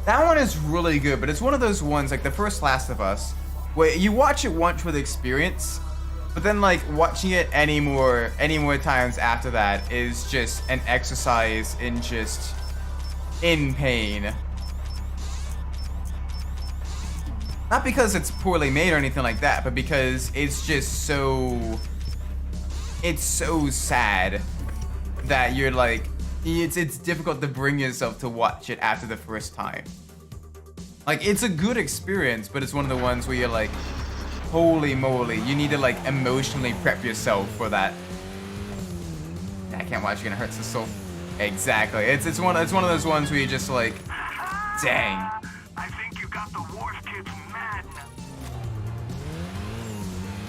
That one is really good, but it's one of those ones like the first Last of Us, where you watch it once with experience, but then like watching it any more times after that is just an exercise in just in pain. Not because it's poorly made or anything like that, but because it's just so sad that you're like, it's difficult to bring yourself to watch it after the first time. Like, it's a good experience, but it's one of the ones where you're like, holy moly, you need to like emotionally prep yourself for that. I can't watch, you're gonna hurt the soul. Exactly. It's one of those ones where you're just like, dang. I think you got the wharf kids mad.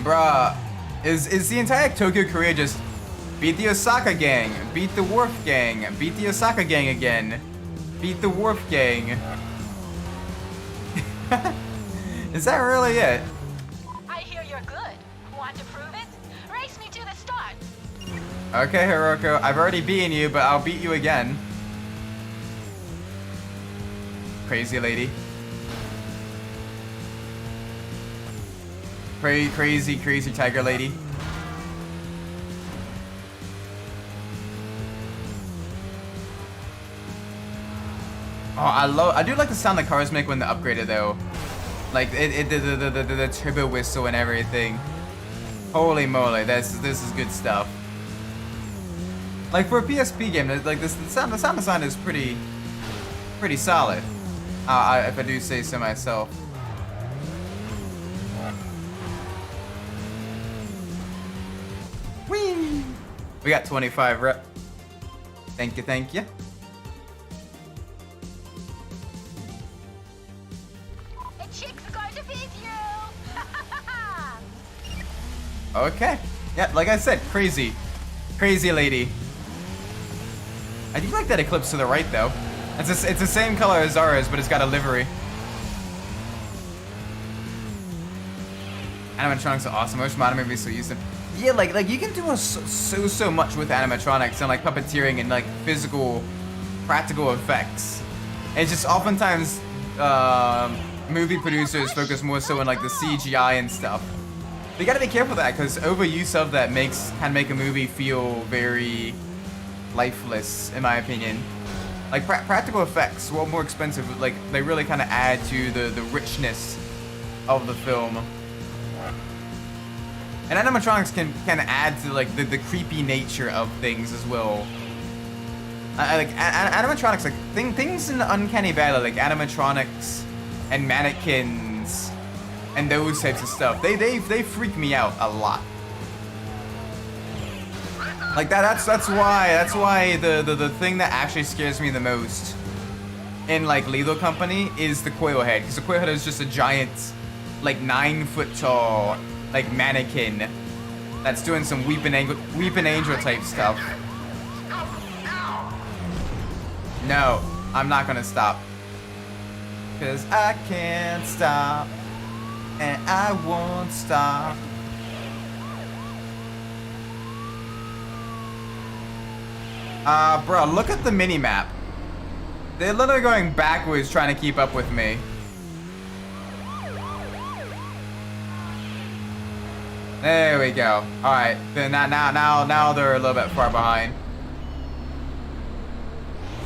Bruh, is the entire Tokyo Korea just beat the Osaka gang, beat the Wharf gang, beat the Osaka gang again, beat the Wharf gang? Is that really it? I hear you're good. Want to prove it? Race me to the start. Okay, Hiroko, I've already beaten you, but I'll beat you again. Crazy lady. Crazy tiger lady. Oh, I do like the sound the cars make when they're upgraded though. Like the turbo whistle and everything. Holy moly, this is good stuff. Like for a PSP game, like the sound design is pretty solid. If I do say so myself. Whee! We got 25 rep. Thank you. A chick's going to beat you. Okay. Yeah, like I said, crazy lady. I do like that Eclipse to the right though. It's the same color as Zara's, but it's got a livery. Animatronics are awesome. I wish modern movies still use them. Yeah, like you can do so much with animatronics and like puppeteering and like physical, practical effects. It's just oftentimes movie producers focus more so on like the CGI and stuff. But you gotta be careful of that because overuse of that can make a movie feel very lifeless, in my opinion. Like practical effects, while more expensive, like they really kind of add to the richness of the film. And animatronics can add to like the creepy nature of things as well. Like animatronics, like things in the Uncanny Valley, like animatronics and mannequins and those types of stuff. They freak me out a lot. Like that's why the thing that actually scares me the most in like Lethal Company is the coil head, because the coil head is just a giant, like 9 foot tall, like mannequin that's doing some weeping angel type stuff. No, I'm not gonna stop, cause I can't stop and I won't stop. Bro, look at the mini-map. They're literally going backwards trying to keep up with me. There we go. Alright, then now they're a little bit far behind.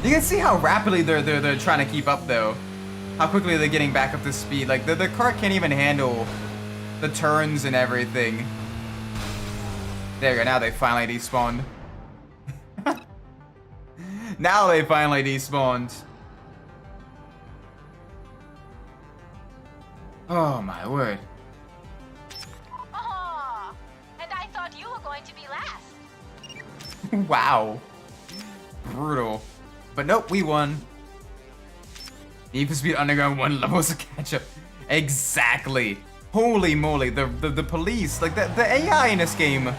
You can see how rapidly they're trying to keep up though. How quickly they're getting back up to speed. Like the car can't even handle the turns and everything. There you go, now they finally despawned. Now they finally despawned. Oh my word. Oh, and I thought you were going to be last. Wow. Brutal. But nope, we won. Need for Speed Underground 1 levels to catch up. Exactly. Holy moly, the police, like the AI in this game,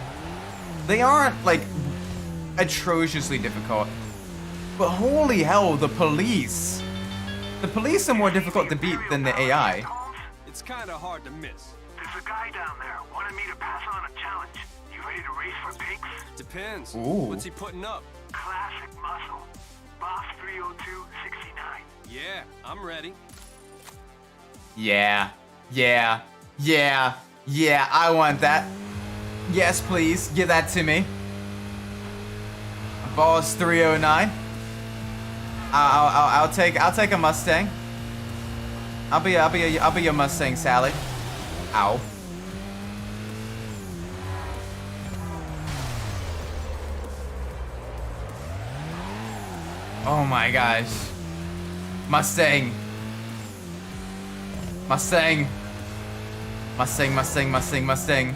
they aren't like atrociously difficult. But holy hell, the police. The police are more difficult to beat than the AI. It's kind of hard to miss. There's a guy down there wanted me to pass on a challenge. You ready to race for pigs? Depends. Ooh. What's he putting up? Classic muscle. Boss 30269. Yeah, I'm ready. Yeah, yeah, yeah, yeah, I want that. Yes, please, give that to me. Boss 309. I'll take a Mustang. I'll be your Mustang, Sally. Ow. Oh my gosh. Mustang. Mustang. Mustang, Mustang, Mustang, Mustang.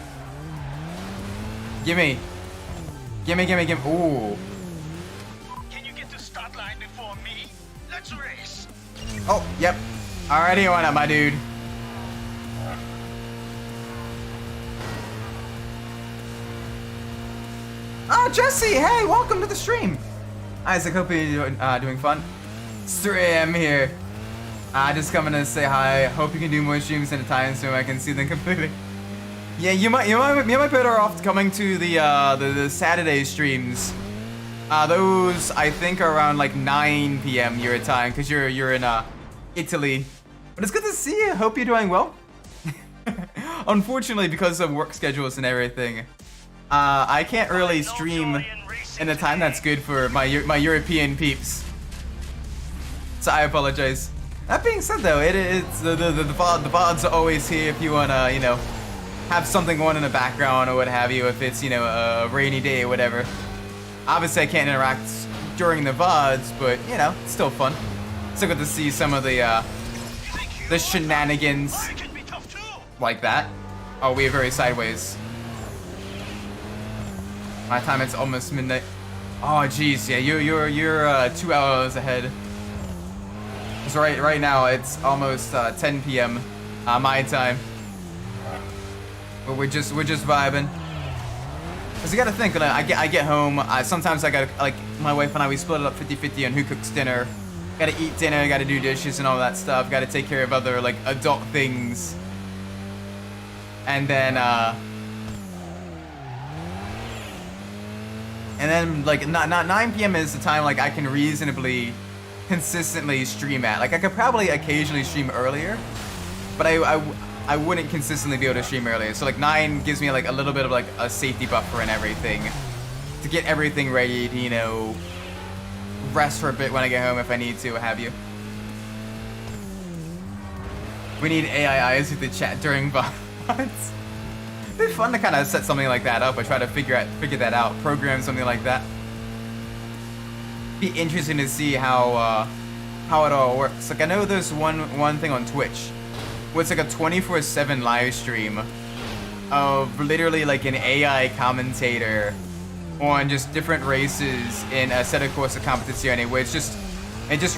Gimme. Gimme, gimme, gimme. Ooh. Can you get to start line before me? Let's race. Oh, yep. Already on it, my dude. Oh, Jesse, hey, welcome to the stream. Isaac, hope you're doing fun. 3 AM here. Just coming to say hi. Hope you can do more streams in a time so I can see them completely. Yeah, you might be better off coming to the Saturday streams. Those I think are around like 9 PM your time, cause you're in Italy. But it's good to see you. Hope you're doing well. Unfortunately, because of work schedules and everything, I can't really stream in a time that's good for my European peeps. So I apologize. That being said, though, it's the VODs are always here if you wanna, you know, have something on in the background or what have you. If it's, you know, a rainy day or whatever. Obviously, I can't interact during the VODs, but you know, it's still fun. Still good to see some of the shenanigans like that. Oh, we are very sideways. My time, it's almost midnight. Oh, jeez, yeah, you're 2 hours ahead. So right now it's almost 10 PM my time. But we're just vibing. Cause you gotta think, when I get home, sometimes I gotta, like, my wife and I, we split it up 50-50 on who cooks dinner. Gotta eat dinner, gotta do dishes and all that stuff. Gotta take care of other, like, adult things. And then like, 9 PM is the time, like, I can reasonably consistently stream at. Like, I could probably occasionally stream earlier, but I wouldn't consistently be able to stream earlier. So like 9 gives me like a little bit of like a safety buffer and everything to get everything ready to, you know, rest for a bit when I get home if I need to, what have you. We need AI eyes with the chat during VODs. It'd be fun to kind of set something like that up or try to figure that out, program something like that. Be interesting to see how it all works. Like, I know there's one thing on Twitch where it's like a 24/7 live stream of literally like an AI commentator on just different races in a set of Corsa Competizione, where it just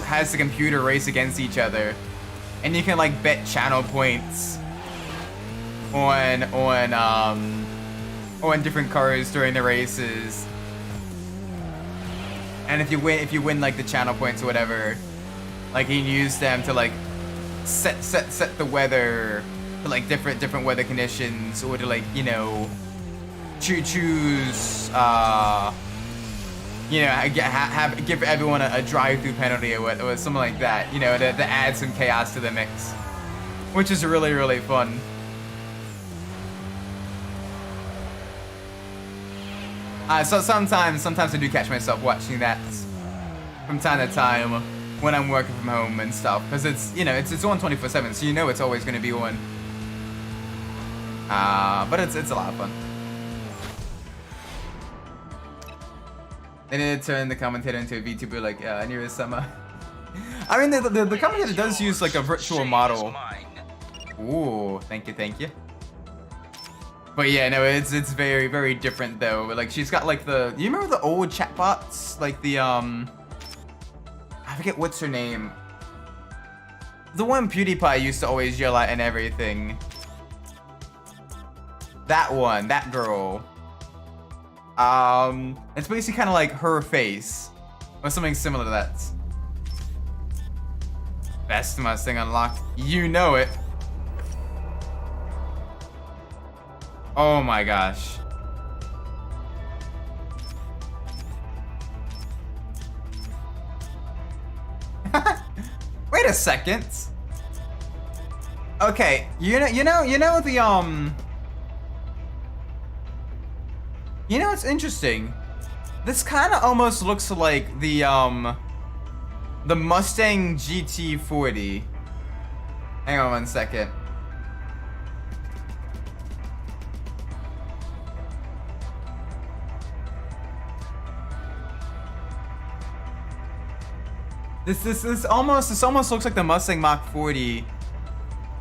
has the computer race against each other, and you can like bet channel points on different cars during the races. And if you win like the channel points or whatever, like you can use them to like set the weather to like different weather conditions, or to like, you know, choose you know, give everyone a drive-through penalty or something like that, you know, to add some chaos to the mix, which is really fun. So sometimes I do catch myself watching that from time to time when I'm working from home and stuff, because it's, you know, it's on 24/7, so you know it's always going to be on. But it's a lot of fun. They need to turn the commentator into a VTuber like near the summer. I mean, the commentator does use like a virtual model. Ooh, thank you. But yeah, no, it's very different though. Like, she's got like the, you remember the old chatbots? Like the I forget what's her name. The one PewDiePie used to always yell at and everything. That one, that girl. It's basically kind of like her face, or something similar to that. Best Mustang unlocked. You know it. Oh my gosh. Wait a second. Okay, you know the you know what's interesting? This kind of almost looks like the Mustang GT40. Hang on one second. This almost looks like the Mustang Mach 40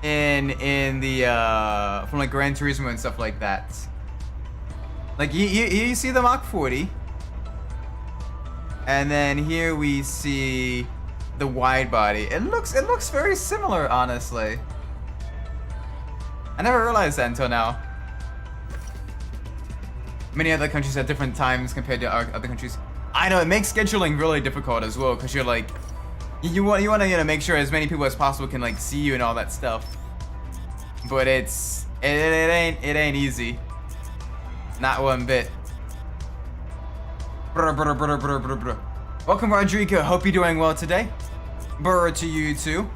in the from like Gran Turismo and stuff like that. Like you see the Mach 40, and then here we see the wide body. It looks very similar, honestly. I never realized that until now. Many other countries have different times compared to our other countries. I know it makes scheduling really difficult as well, because you're like, you want to make sure as many people as possible can like see you and all that stuff. But it ain't easy. Not one bit. Welcome, Rodrigo. Hope you're doing well today. Burr to you too.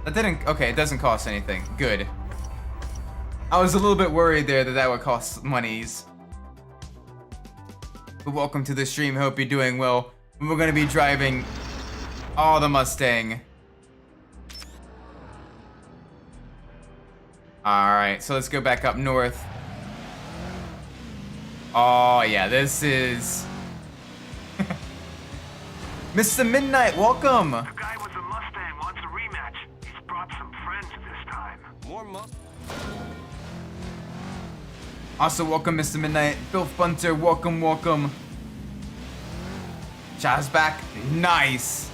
That didn't. Okay, it doesn't cost anything. Good. I was a little bit worried there that would cost monies. But welcome to the stream. Hope you're doing well. We're gonna be driving all the Mustang. Alright, so let's go back up north. Oh yeah, this is Mr. Midnight, welcome! The guy with the Mustang wants a rematch. He's brought some friends this time. More Mustang. Also, welcome, Mr. Midnight. Bill Bunter, welcome. Jazz back. Nice.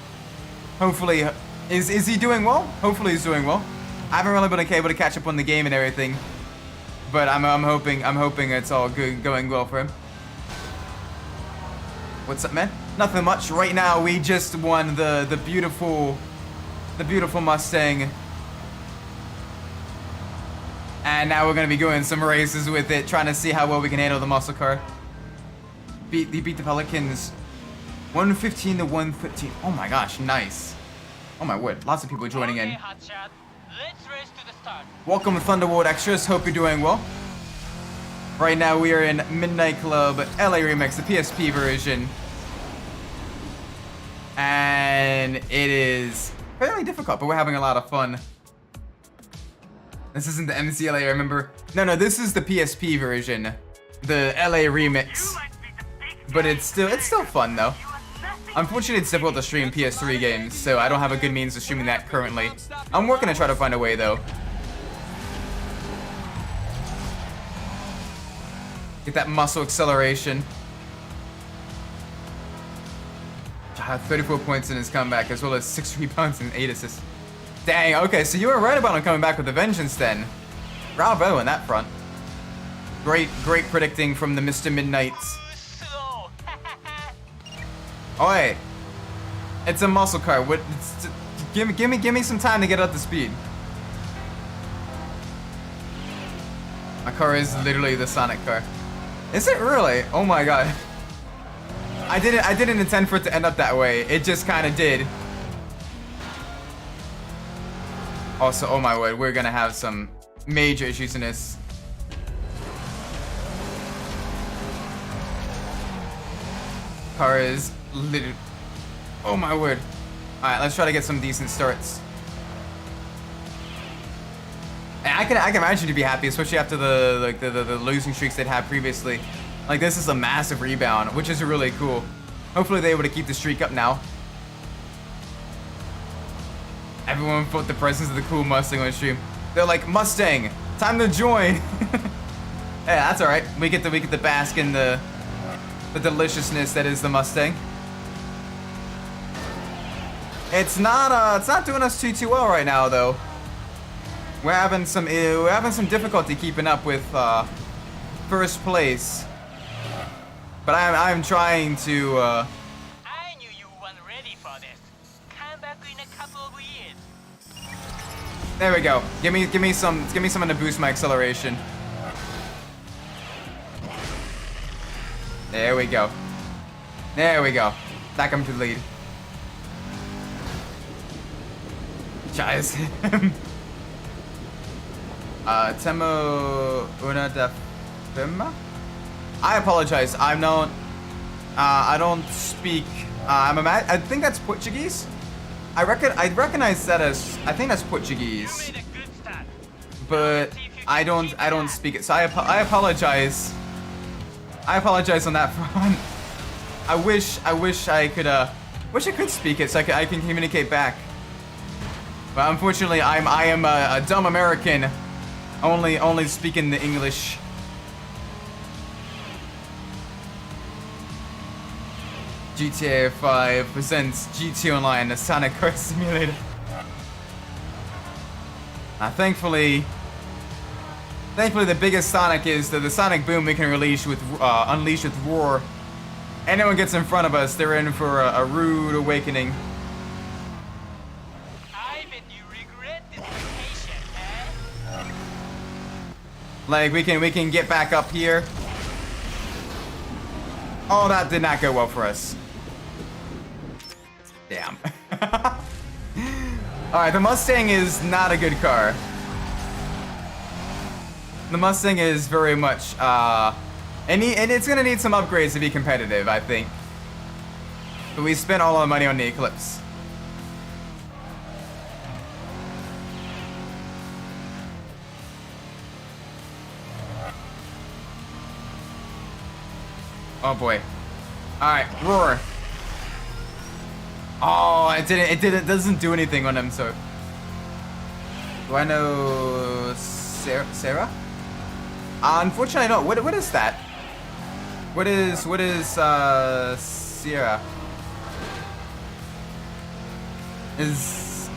Hopefully, is he doing well? Hopefully he's doing well. I haven't really been able to catch up on the game and everything, but I'm hoping it's all good, going well for him. What's up, man? Nothing much. Right now, we just won the beautiful Mustang. And now we're gonna be going some races with it, trying to see how well we can handle the muscle car. Beat the Pelicans 115 to 113. Oh my gosh, nice. Oh my word, lots of people joining in. Let's race to the start. Welcome to Thunderworld Extras, hope you're doing well. Right now we are in Midnight Club LA Remix, the PSP version. And it is fairly difficult, but we're having a lot of fun. This isn't the MCLA, I remember. No, this is the PSP version, the LA remix. But it's still fun though. Unfortunately, it's difficult to stream PS3 games, so I don't have a good means of streaming that currently. I'm working to try to find a way though. Get that muscle acceleration. I have 34 points in his comeback, as well as 6 rebounds and 8 assists. Dang, okay, so you were right about him coming back with a vengeance then. Bravo on that front. Great predicting from the Mr. Midnights. Oi, it's a muscle car. What? Give me some time to get up to speed. My car is literally the Sonic car. Is it really? Oh my god. I didn't intend for it to end up that way. It just kind of did. Also, oh my word, we're gonna have some major issues in this. Car is literally. Oh my word. Alright, let's try to get some decent starts. And I can imagine you'd be happy, especially after the losing streaks they'd had previously. Like, this is a massive rebound, which is really cool. Hopefully they're able to keep the streak up now. Everyone felt the presence of the cool Mustang on stream. They're like, Mustang, time to join. Yeah, that's alright. We get to bask in the deliciousness that is the Mustang. It's not doing us too well right now though. we're having some difficulty keeping up with first place. But I'm trying to. I knew you weren't ready for this. Come back in a couple of years. There we go. Give me something to boost my acceleration. There we go. There we go. Back up to the lead. Guys. Temo una da firma? I apologize. I'm not. I don't speak. I think that's Portuguese. I recognize that as. I think that's Portuguese. You made a good start. But I don't speak it. So I apologize. I apologize on that front. I wish I could speak it so I can communicate back. But unfortunately, I am a dumb American, only speaking the English. GTA 5 presents GT Online, the Sonic Car Simulator. Thankfully, the biggest Sonic is the Sonic Boom we can unleash with Roar. Anyone gets in front of us, they're in for a rude awakening. I bet you regret this vacation, eh? Like we can get back up here. Oh, that did not go well for us. Damn. Alright, the Mustang is not a good car. The Mustang is very much, and it's gonna need some upgrades to be competitive, I think. But we spent all our money on the Eclipse. Oh boy. Alright, Roar. Oh, it doesn't do anything on him, so. Do I know Sarah? Unfortunately, I don't. What is that? What is Sierra? Is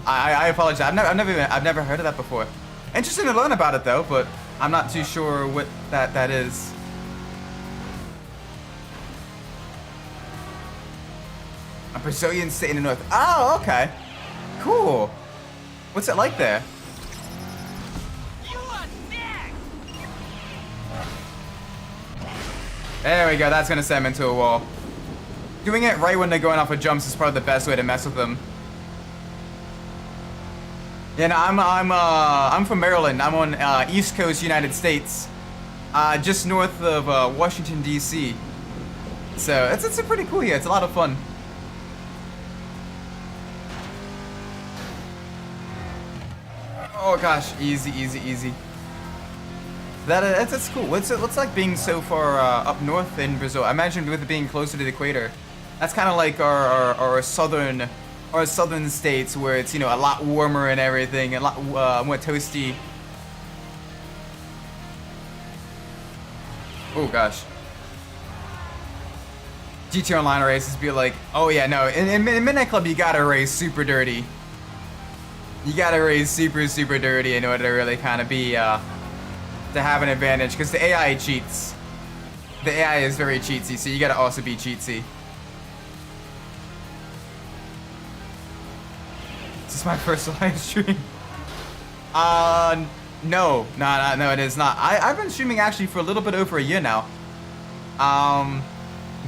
I apologize. I've never heard of that before. Interesting to learn about it though, but I'm not too sure what that is. A Brazilian state in the north. Oh, okay. Cool. What's it like there? You are dead. There we go. That's gonna send them into a wall. Doing it right when they're going off of jumps is probably the best way to mess with them. Yeah, no, I'm from Maryland. I'm on East Coast, United States, just north of Washington D.C. So it's pretty cool here. It's a lot of fun. Oh gosh, easy. That's cool. What's like being so far up north in Brazil? I imagine with it being closer to the equator, that's kind of like our southern states where it's, you know, a lot warmer and everything, a lot more toasty. Oh gosh. GT Online races be like, oh yeah, no, in Midnight Club you gotta race super dirty. You gotta race super dirty in order to really kind of be, to have an advantage, because the AI cheats. The AI is very cheatsy, so you gotta also be cheatsy. Is this my first live stream? No, it is not. I've been streaming actually for a little bit over a year now.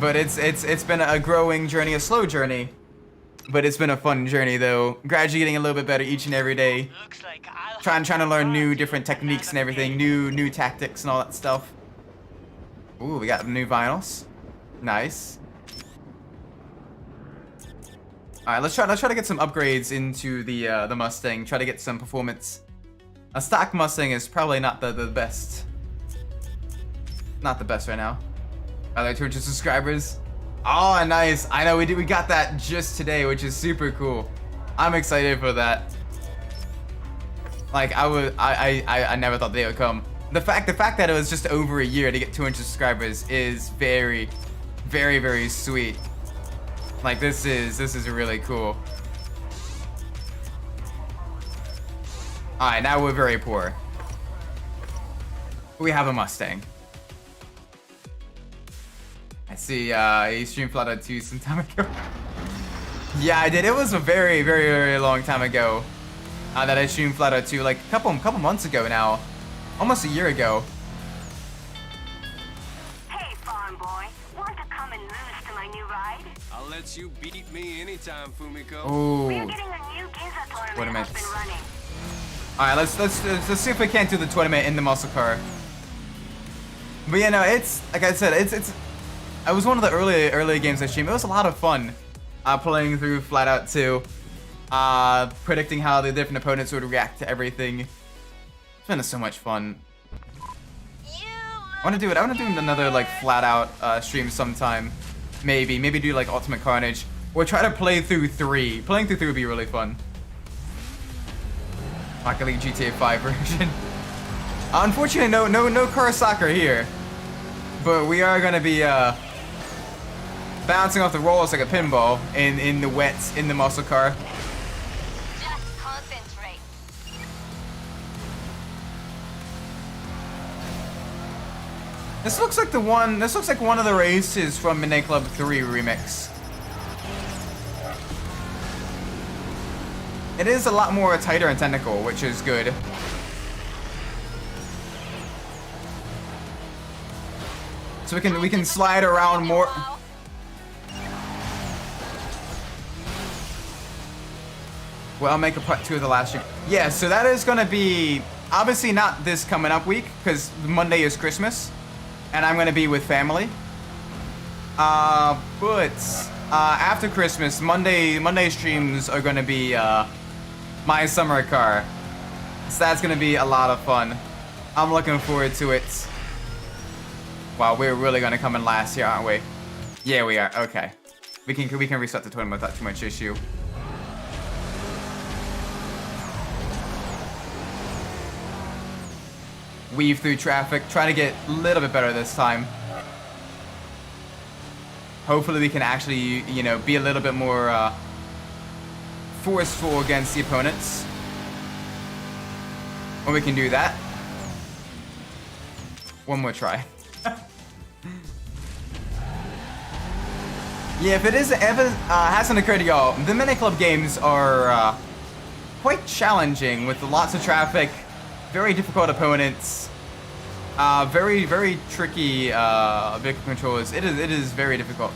But it's been a growing journey, a slow journey. But it's been a fun journey though. Gradually getting a little bit better each and every day. Looks like I'll Trying to learn new different techniques and everything, new tactics and all that stuff. Ooh, we got new vinyls. Nice. All right, let's try to get some upgrades into the Mustang. Try to get some performance. A stock Mustang is probably not the best. Not the best right now. Are there 200 subscribers? Oh, nice. I know we got that just today, which is super cool. I'm excited for that. Like I never thought they would come. The fact that it was just over a year to get 200 subscribers is very sweet. Like this is really cool. Alright, now we're very poor. We have a Mustang. I see, he streamed Flat Out 2 some time ago. Yeah, I did. It was a very, very, very long time ago that I streamed Flat Out 2, like a couple months ago now. Almost a year ago. Hey, farm boy. Want to come and lose to my new ride? I'll let you beat me anytime, Fumiko. Ooh. We're getting a new Giza tournament up and running. Alright, let's see if we can't do the tournament in the muscle car. But yeah, no, it's like I said, it was one of the early games I streamed. It was a lot of fun playing through Flat Out 2, predicting how the different opponents would react to everything. It's been so much fun. I want to do another like Flat Out stream sometime. Maybe do like Ultimate Carnage, or try to play through 3. Playing through 3 would be really fun. Rocket League GTA 5 version. Unfortunately, no car soccer here, but we are gonna be bouncing off the rolls like a pinball in the wet in the muscle car. Just concentrate. This looks like one of the races from Midnight Club 3 remix. It is a lot more tighter and technical, which is good. So we can slide around more. Well, I'll make a part 2 of the last stream. Yeah, so that is gonna be obviously not this coming up week because Monday is Christmas, and I'm gonna be with family. But after Christmas, Monday streams are gonna be my summer car. So that's gonna be a lot of fun. I'm looking forward to it. Wow, we're really gonna come in last here, aren't we? Yeah, we are. Okay, we can restart the tournament without too much issue. Weave through traffic. Try to get a little bit better this time. Hopefully we can actually, you know, be a little bit more forceful against the opponents. When we can do that. One more try. Yeah, if it hasn't occurred to y'all, the Midnight Club games are quite challenging with lots of traffic, very difficult opponents, very, very tricky vehicle controllers. It is very difficult,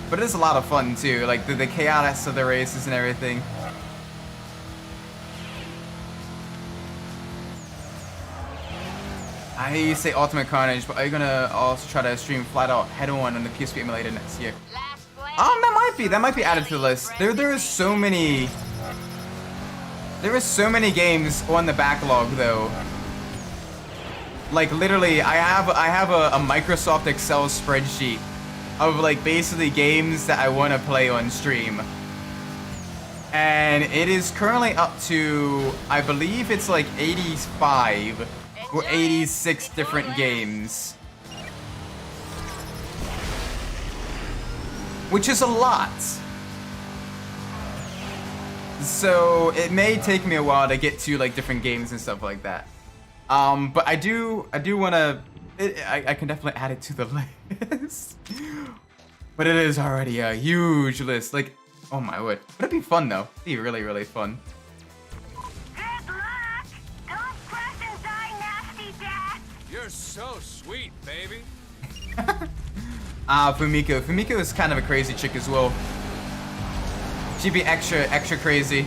but it is a lot of fun too, like the chaos of the races and everything. I say Ultimate Carnage, but are you gonna also try to stream Flat Out Head-On on the PSP emulator next year? That might be added to the list. There is so many games on the backlog though. Like literally, I have a Microsoft Excel spreadsheet of like basically games that I want to play on stream, and it is currently up to, I believe it's like 85 or 86 different games. Which is a lot. So it may take me a while to get to like different games and stuff like that. But I do wanna, I can definitely add it to the list. But it is already a huge list. Like, oh my word. Would it be fun though? It'd be really, really fun. Good luck! Don't crash and die, nasty dad! You're so sweet, baby. Fumiko. Fumiko is kind of a crazy chick as well. She'd be extra crazy.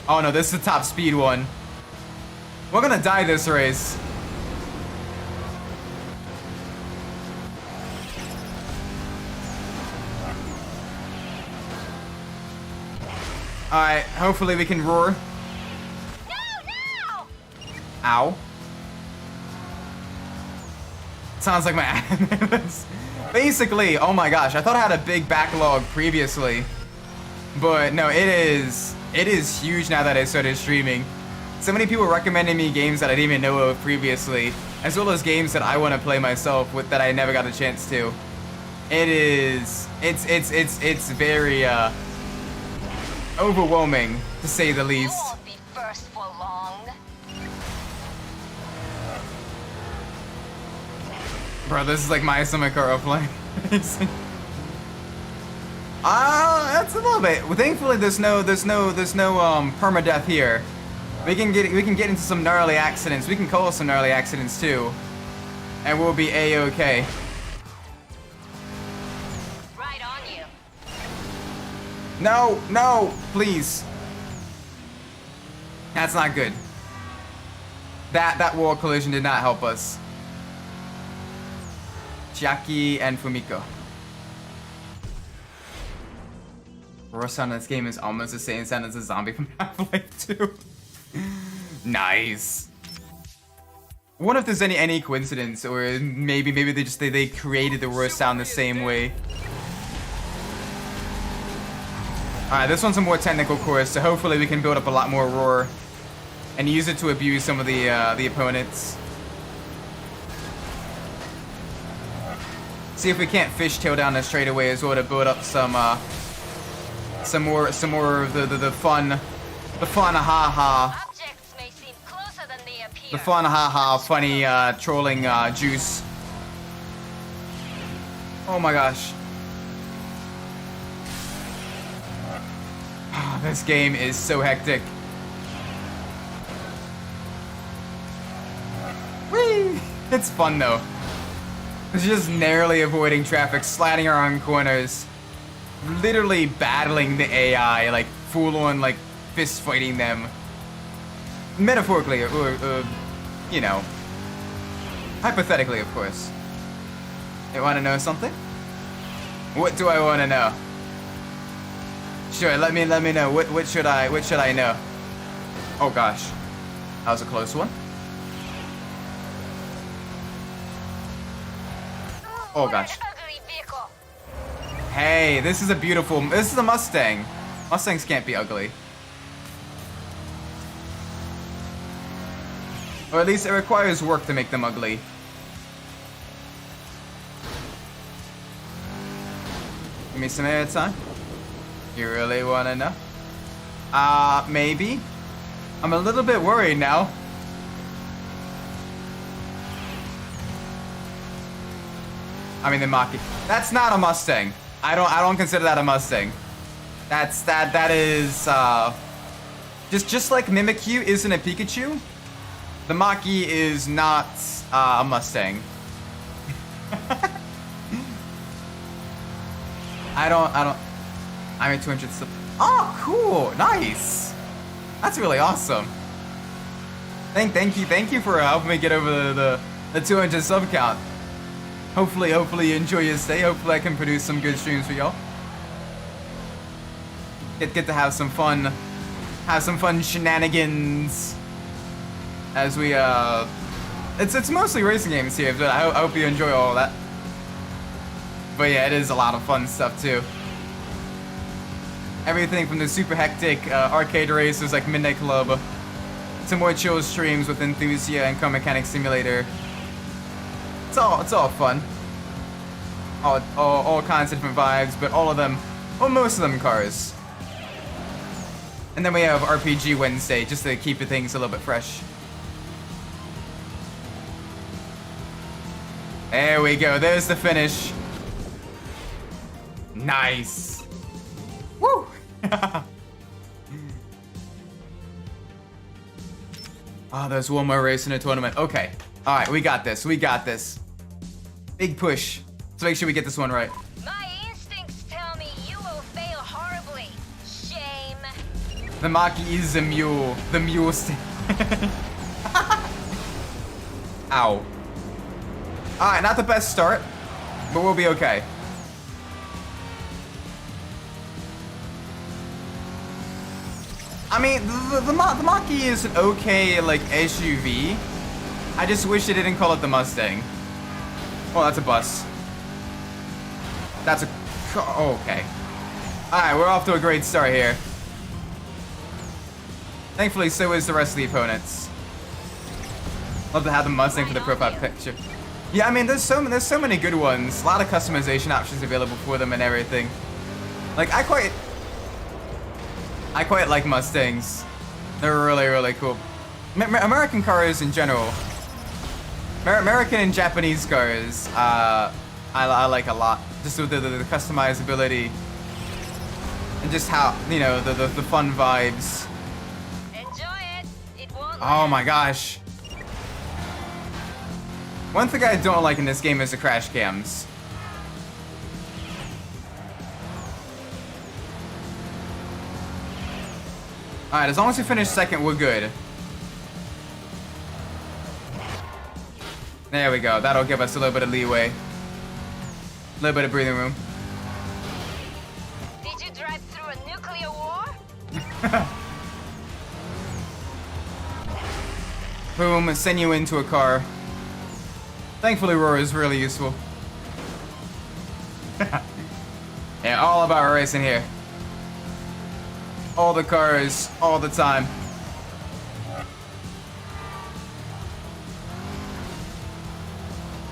Oh no, this is the top speed one. We're gonna die this race. Alright, hopefully we can roar. No! Ow. Sounds like my animals. Basically, oh my gosh, I thought I had a big backlog previously. But no, it is huge now that I started streaming. So many people recommending me games that I didn't even know of previously, as well as games that I want to play myself with that I never got a chance to. It's very overwhelming, to say the least. You won't be first for Bro, this is like my summer car offline. That's a little bit. Well, thankfully, there's no permadeath here. We can get into some gnarly accidents. We can cause some gnarly accidents too, and we'll be a-okay. Right on you. No, no, please. That's not good. That wall collision did not help us. Chiaki and Fumiko. Roar sound in this game is almost the same sound as a zombie from Half-Life 2. Nice. I wonder if there's any coincidence, or maybe they created the roar sound the same way. Alright, this one's a more technical course, so hopefully we can build up a lot more roar and use it to abuse some of the opponents. See if we can't fishtail down the straightaway as well to build up some more of the fun ha-ha. Objects may seem closer than they appear. The fun ha-ha funny trolling juice. Oh my gosh. This game is so hectic. Whee! It's fun though. It's just narrowly avoiding traffic, sliding around corners, literally battling the AI, like full on like fist fighting them. Metaphorically, or you know, hypothetically, of course. You want to know something? What do I want to know? Sure, let me know. What should I know? Oh gosh, that was a close one. Oh gosh. Ugly vehicle. Hey, this is a Mustang. Mustangs can't be ugly. Or at least it requires work to make them ugly. Give me some airtime. You really wanna know? Maybe. I'm a little bit worried now. I mean the Mach-E. That's not a Mustang. I don't consider that a Mustang. That is just like Mimikyu isn't a Pikachu. The Mach-E is not a Mustang. I'm at 200 sub. Oh, cool, nice. That's really awesome. Thank you for helping me get over the 200 sub count. Hopefully you enjoy your stay. Hopefully I can produce some good streams for y'all. Get to have some fun shenanigans as we it's mostly racing games here, but I hope you enjoy all of that. But yeah, it is a lot of fun stuff too. Everything from the super hectic arcade races like Midnight Club to more chill streams with Enthusiast and Car Mechanic Simulator. It's all fun. All kinds of different vibes, but all of them, well, most of them cars. And then we have RPG Wednesday, just to keep the things a little bit fresh. There we go, there's the finish. Nice. Woo! Oh, there's one more race in a tournament. Okay. Alright, we got this. Big push. Let's make sure we get this one right. My instincts tell me you will fail horribly. Shame. The Mach-E is a mule. The mule Ow. Alright, not the best start, but we'll be okay. I mean, the Mach-E is an okay, like, SUV. I just wish they didn't call it the Mustang. Oh, that's a bus. That's a... Oh, okay. Alright, we're off to a great start here. Thankfully, so is the rest of the opponents. Love to have the Mustang for the profile picture. Yeah, I mean, there's so many good ones. A lot of customization options available for them and everything. Like, I quite like Mustangs. They're really, really cool. American cars in general. American and Japanese cars, I like a lot. Just with the customizability and just how, you know, the fun vibes. Enjoy it. It won't Oh my gosh. One thing I don't like in this game is the crash cams. Alright, as long as we finish second, we're good. There we go. That'll give us a little bit of leeway. A little bit of breathing room. Did you drive through a nuclear war? Boom, send you into a car. Thankfully, roar is really useful. Yeah, all about racing here. All the cars, all the time.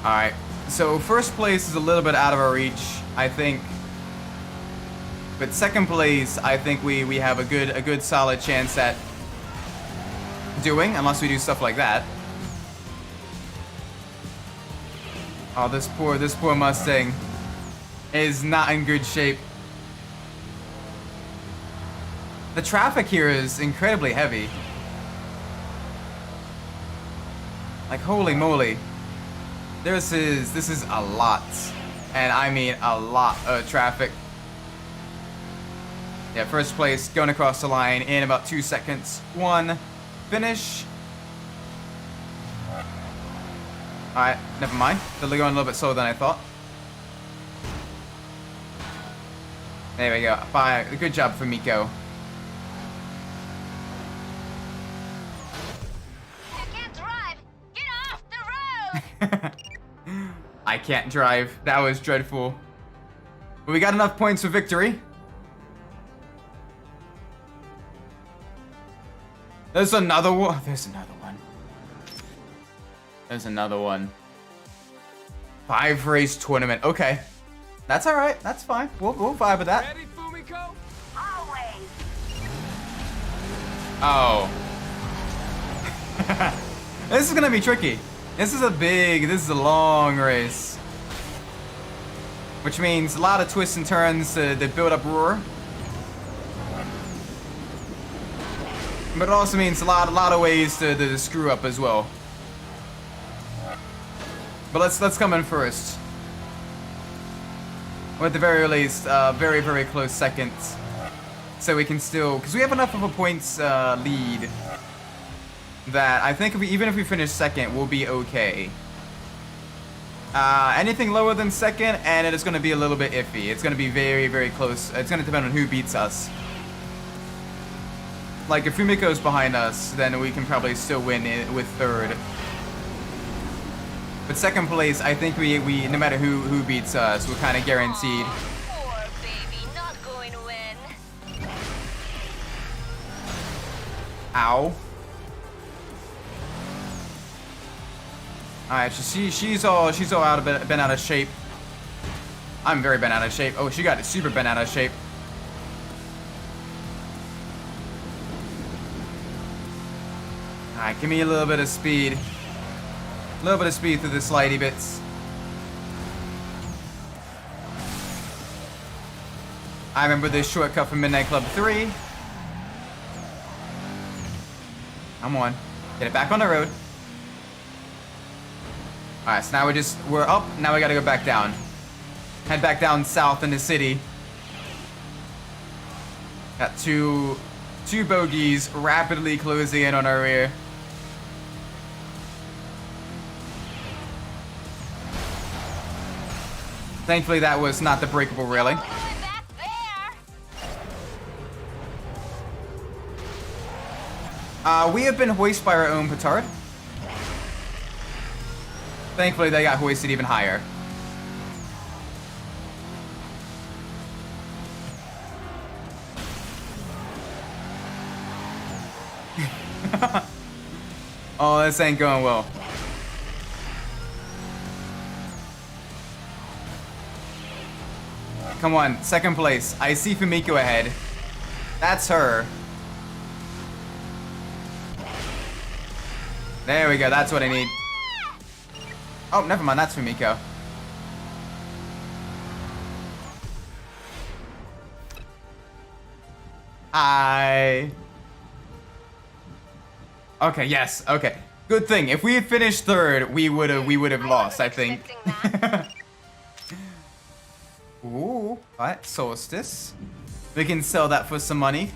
Alright, so first place is a little bit out of our reach, I think. But second place, I think we have a good solid chance at doing, unless we do stuff like that. Oh, this poor Mustang is not in good shape. The traffic here is incredibly heavy. Like, holy moly. This is a lot. And I mean a lot of traffic. Yeah, first place, going across the line in about 2 seconds. 1, finish. Alright, never mind. They're going a little bit slower than I thought. There we go. Bye. Good job for Miko. You can't drive. Get off the road. I can't drive. That was dreadful. But we got enough points for victory. There's another one. There's another one. There's another one. 5 race tournament. Okay. That's alright. That's fine. We'll vibe with that. Ready, Fumiko? Always. Oh. This is gonna be tricky. This is a long race. Which means a lot of twists and turns to build up roar. But it also means a lot of ways to screw up as well. But let's come in first. Or at the very least, very close second. So we can still, because we have enough of a points lead that I think even if we finish second, we'll be okay. Anything lower than second, and it is going to be a little bit iffy. It's going to be very close. It's going to depend on who beats us. Like, if Fumiko's behind us, then we can probably still win it with third. But second place, I think we no matter who beats us, we're kind of guaranteed. Poor baby, not going to win. Ow. Alright, she's all been out of shape. I'm very bent out of shape. Oh, she got super bent out of shape. Alright, give me a little bit of speed. A little bit of speed through the slidey bits. I remember this shortcut from Midnight Club 3. Come on. Get it back on the road. Alright, so now we're up. Now we gotta go back down. Head back down south in the city. Got two bogeys rapidly closing in on our rear. Thankfully, that was not the breakable railing. Back there. We have been hoisted by our own petard. Thankfully, they got hoisted even higher. Oh, this ain't going well. Come on, second place. I see Fumiko ahead. That's her. There we go, that's what I need. Oh, never mind. That's Fumiko. Hi. Okay, yes, okay. Good thing. If we had finished third, we would have lost, I think. Ooh, alright, solstice. We can sell that for some money.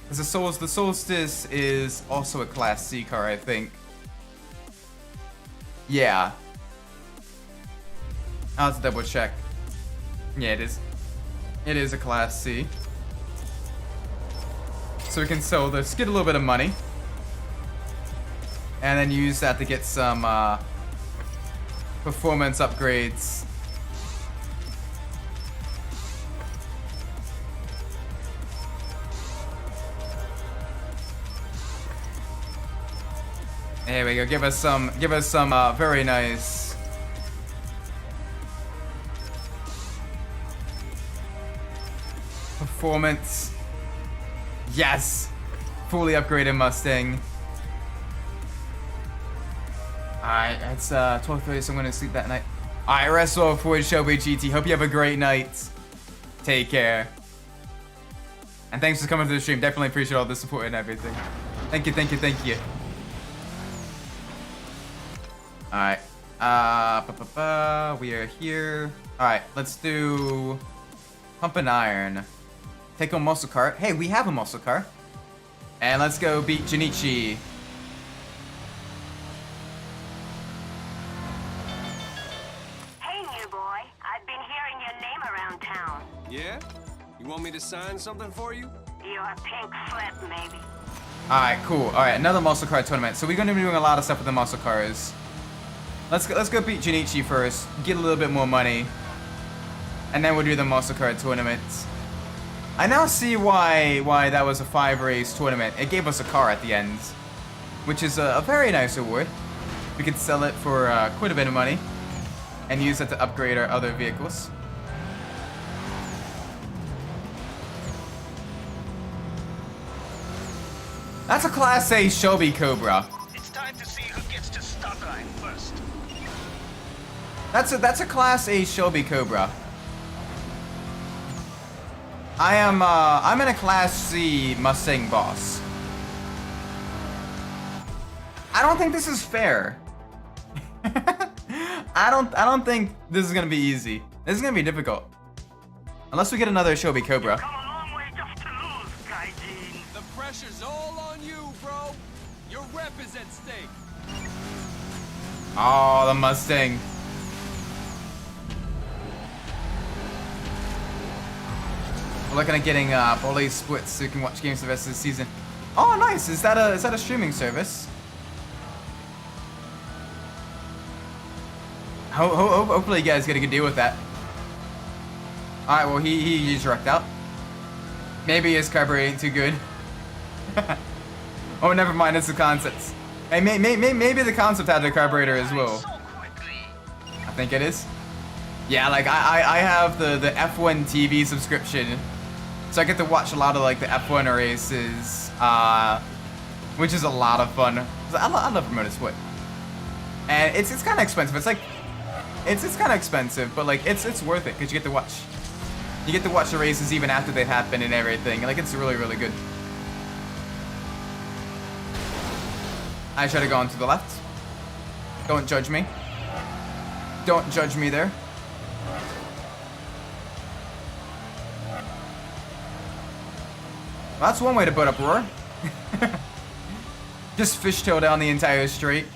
Because the solstice is also a class C car, I think. Yeah. I'll have to double check. Yeah, it is. It is a class C. So we can sell this, get a little bit of money. And then use that to get some performance upgrades. There we go. Give us some very nice performance. Yes, fully upgraded Mustang. Alright, it's 12:30, so I'm gonna sleep that night. Alright, rest well for Shelby GT. Hope you have a great night. Take care. And thanks for coming to the stream. Definitely appreciate all the support and everything. Thank you, thank you, thank you. Alright. We are here. Alright, let's do Pump and Iron. Take a muscle car. Hey, we have a muscle car. And let's go beat Junichi. Hey, new boy. I've been hearing your name around town. Yeah? You want me to sign something for you? Your pink slip, maybe. Alright, cool. Alright, another muscle car tournament. So we're gonna be doing a lot of stuff with the muscle cars. Let's go beat Junichi first. Get a little bit more money. And then we'll do the muscle car tournament. I now see why that was a 5-race tournament. It gave us a car at the end, which is a very nice award. We could sell it for quite a bit of money and use it to upgrade our other vehicles. That's a Class A Shelby Cobra. It's time to see who gets to start line first. That's a Class A Shelby Cobra. I'm in a Class C Mustang Boss. I don't think this is fair. I don't think this is gonna be easy. This is gonna be difficult. Unless we get another Shelby Cobra. Come a long way just to lose, Gaijin. The pressure's all on you, bro. Your rep is at stake. Oh, the Mustang. We're looking at getting bully splits so you can watch games the rest of the season. Oh, nice. Is that a streaming service? Hopefully you guys get a good deal with that. Alright, well he's wrecked out. Maybe his carburetor ain't too good. Oh, never mind, it's the concept. Hey, maybe the concept had the carburetor as well. So quickly. I think it is. Yeah, like I have the F1 TV subscription, so I get to watch a lot of like the F1 races, which is a lot of fun. I love motorsport, and it's kind of expensive. It's like it's kind of expensive, but like it's worth it because you get to watch the races even after they happen and everything. Like it's really good. I should have gone to the left. Don't judge me. Don't judge me there. Well, that's one way to put up roar. Just fishtail down the entire straight.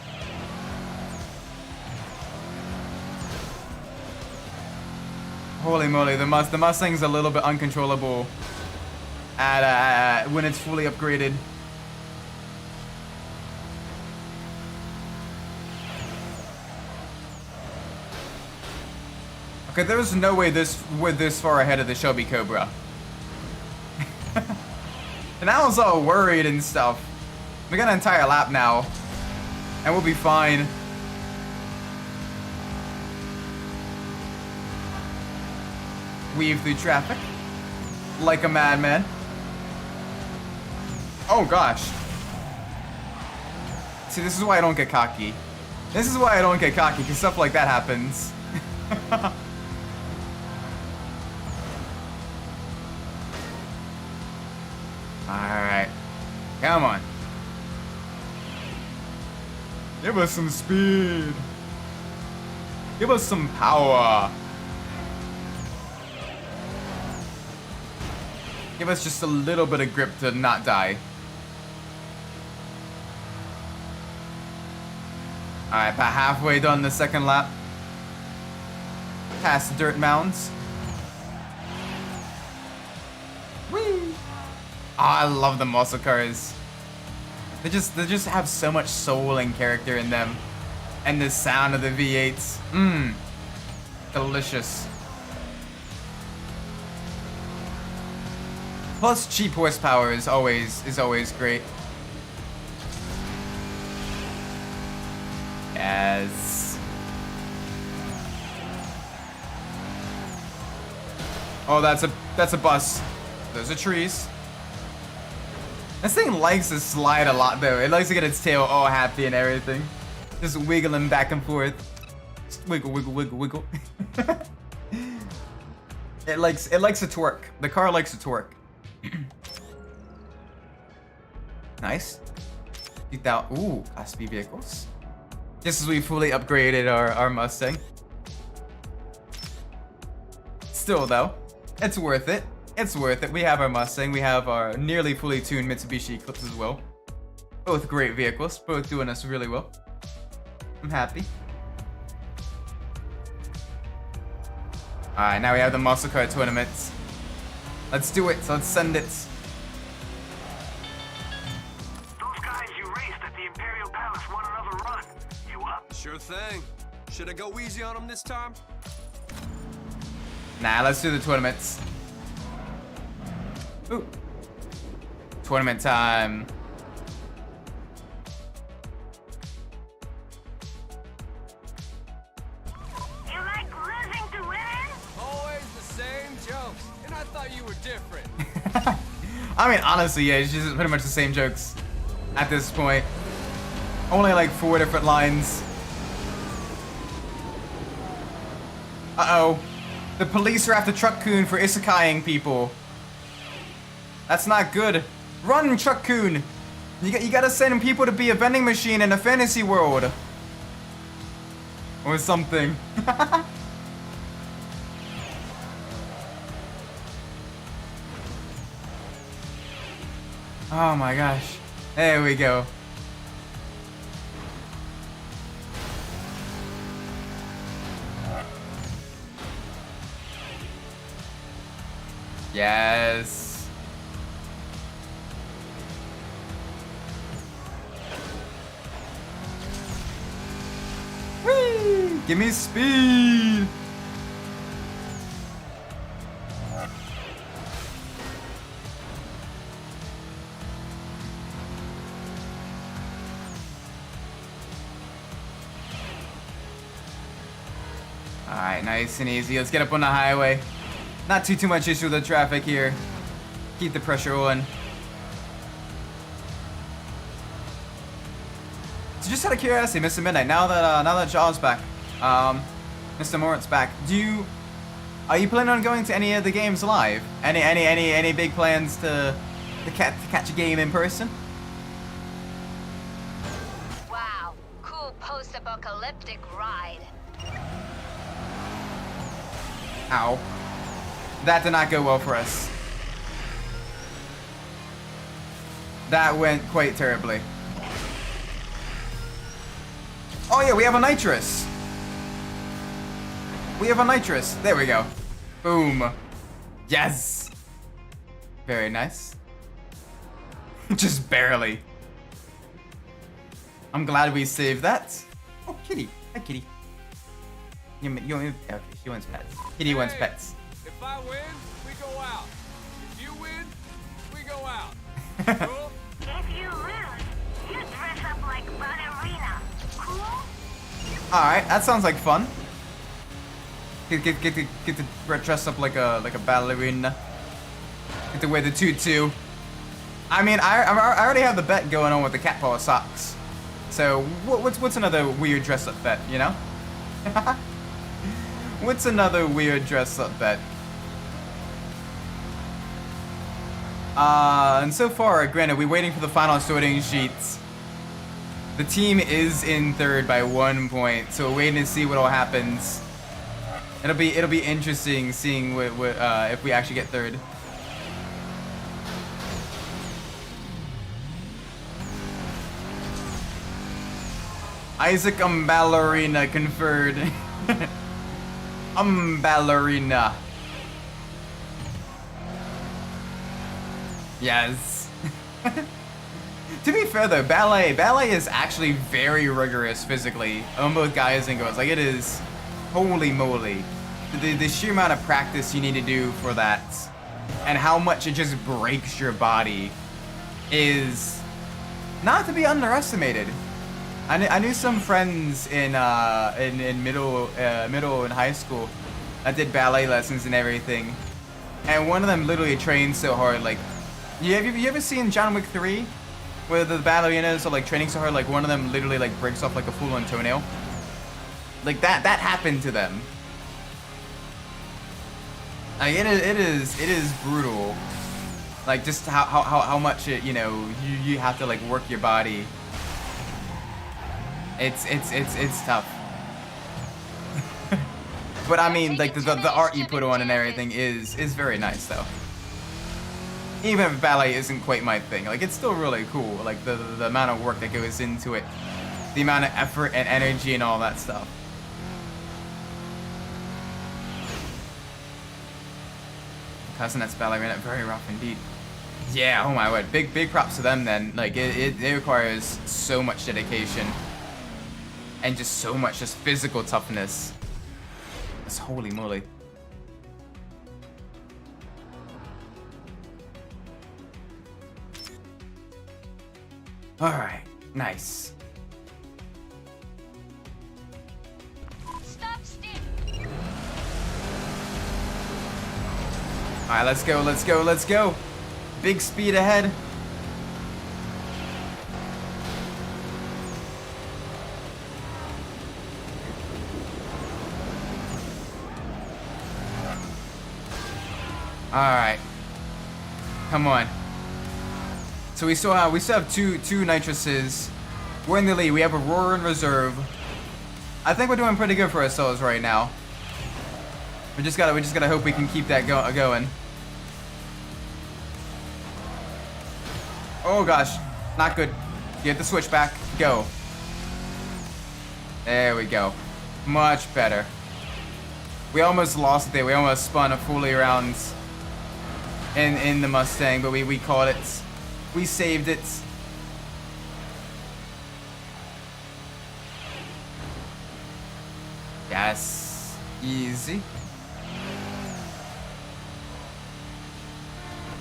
Holy moly, the Mustang's a little bit uncontrollable at when it's fully upgraded. Okay, there's no way we're this far ahead of the Shelby Cobra. And I was all worried and stuff. We got an entire lap now, and we'll be fine. Weave through traffic like a madman. Oh gosh. See, this is why I don't get cocky. This is why I don't get cocky, because stuff like that happens. Alright. Come on. Give us some speed. Give us some power. Give us just a little bit of grip to not die. Alright, about halfway done the second lap. Past the dirt mounds. Whee! Oh, I love the muscle cars. They just have so much soul and character in them. And the sound of the V8s. Mmm. Delicious. Plus cheap horsepower is always great. Yes. Oh, that's a bus. Those are trees. This thing likes to slide a lot though. It likes to get its tail all happy and everything. Just wiggling back and forth. Just wiggle, wiggle, wiggle, wiggle. It likes to twerk. The car likes to twerk. Nice. Ooh, Class B vehicles. Just as we fully upgraded our Mustang. Still though, it's worth it. It's worth it. We have our Mustang. We have our nearly fully tuned Mitsubishi Eclipse as well. Both great vehicles. Both doing us really well. I'm happy. Alright, now we have the muscle car tournaments. Let's do it. So let's send it. Those guys you raced at the Imperial Palace want another run. You up? Sure thing. Should I go easy on them this time? Nah, let's do the tournaments. Ooh. Tournament time. You like losing to winning? Always the same jokes. And I thought you were different. I mean, honestly, yeah, it's just pretty much the same jokes at this point. Only like 4 different lines. Uh-oh. The police are after Truck-kun for isekaiing people. That's not good. Run, Truck-kun! You gotta send people to be a vending machine in a fantasy world. Or something. Oh my gosh. There we go. Yes. Whee! Give me speed. Alright, nice and easy. Let's get up on the highway. Not too much issue with the traffic here. Keep the pressure on. So just out of curiosity, Mr. Midnight, now that Jaw's back, Mr. Morit's back, are you planning on going to any of the games live? Any big plans to catch a game in person? Wow, cool post-apocalyptic ride. Ow. That did not go well for us. That went quite terribly. Oh yeah, we have a nitrous. We have a nitrous. There we go. Boom. Yes. Very nice. Just barely. I'm glad we saved that. Oh, kitty. Hi, kitty. You okay, she wants pets. Kitty wants pets. If I win, we go out. If you win, we go out. Cool? If you lose, you dress up like ballerina. Cool? Alright, that sounds like fun. Get to dress up like a ballerina. Get to wear the tutu. I mean, I already have the bet going on with the cat paw socks. So what's another weird dress up bet, you know? What's another weird dress up bet? And so far, granted, we're waiting for the final sorting sheets. The team is in third by 1 point, so we're waiting to see what all happens. It'll be interesting seeing what if we actually get third. Isaac Ballerina conferred. Ballerina. Yes. To be fair though, ballet is actually very rigorous physically on both guys and girls. Like it is, holy moly, the sheer amount of practice you need to do for that, and how much it just breaks your body, is not to be underestimated. I knew some friends in middle and high school that did ballet lessons and everything, and one of them literally trained so hard. Like, you ever seen John Wick 3, where the ballerinas are like training so hard, like one of them literally like breaks off like a full-on toenail? Like that happened to them. Like it is brutal. Like just how much it, you know, you have to like work your body. It's tough. But I mean, like the art you put on and everything is very nice though. Even if ballet isn't quite my thing, like it's still really cool. Like the amount of work that goes into it, the amount of effort and energy and all that stuff. Cousin that's ballerina, very rough indeed. Yeah, oh my word, big props to them then. Like it requires so much dedication and just so much just physical toughness. It's holy moly. Alright, nice. Stop still. Alright, let's go. Big speed ahead. Alright. Come on. So we still have two nitruses. We're in the lead. We have Aurora in reserve. I think we're doing pretty good for ourselves right now. We just gotta hope we can keep that going. Oh gosh, not good. Get the switch back. Go. There we go. Much better. We almost lost it there. We almost spun fully around in the Mustang, but we caught it. We saved it. Yes. Easy.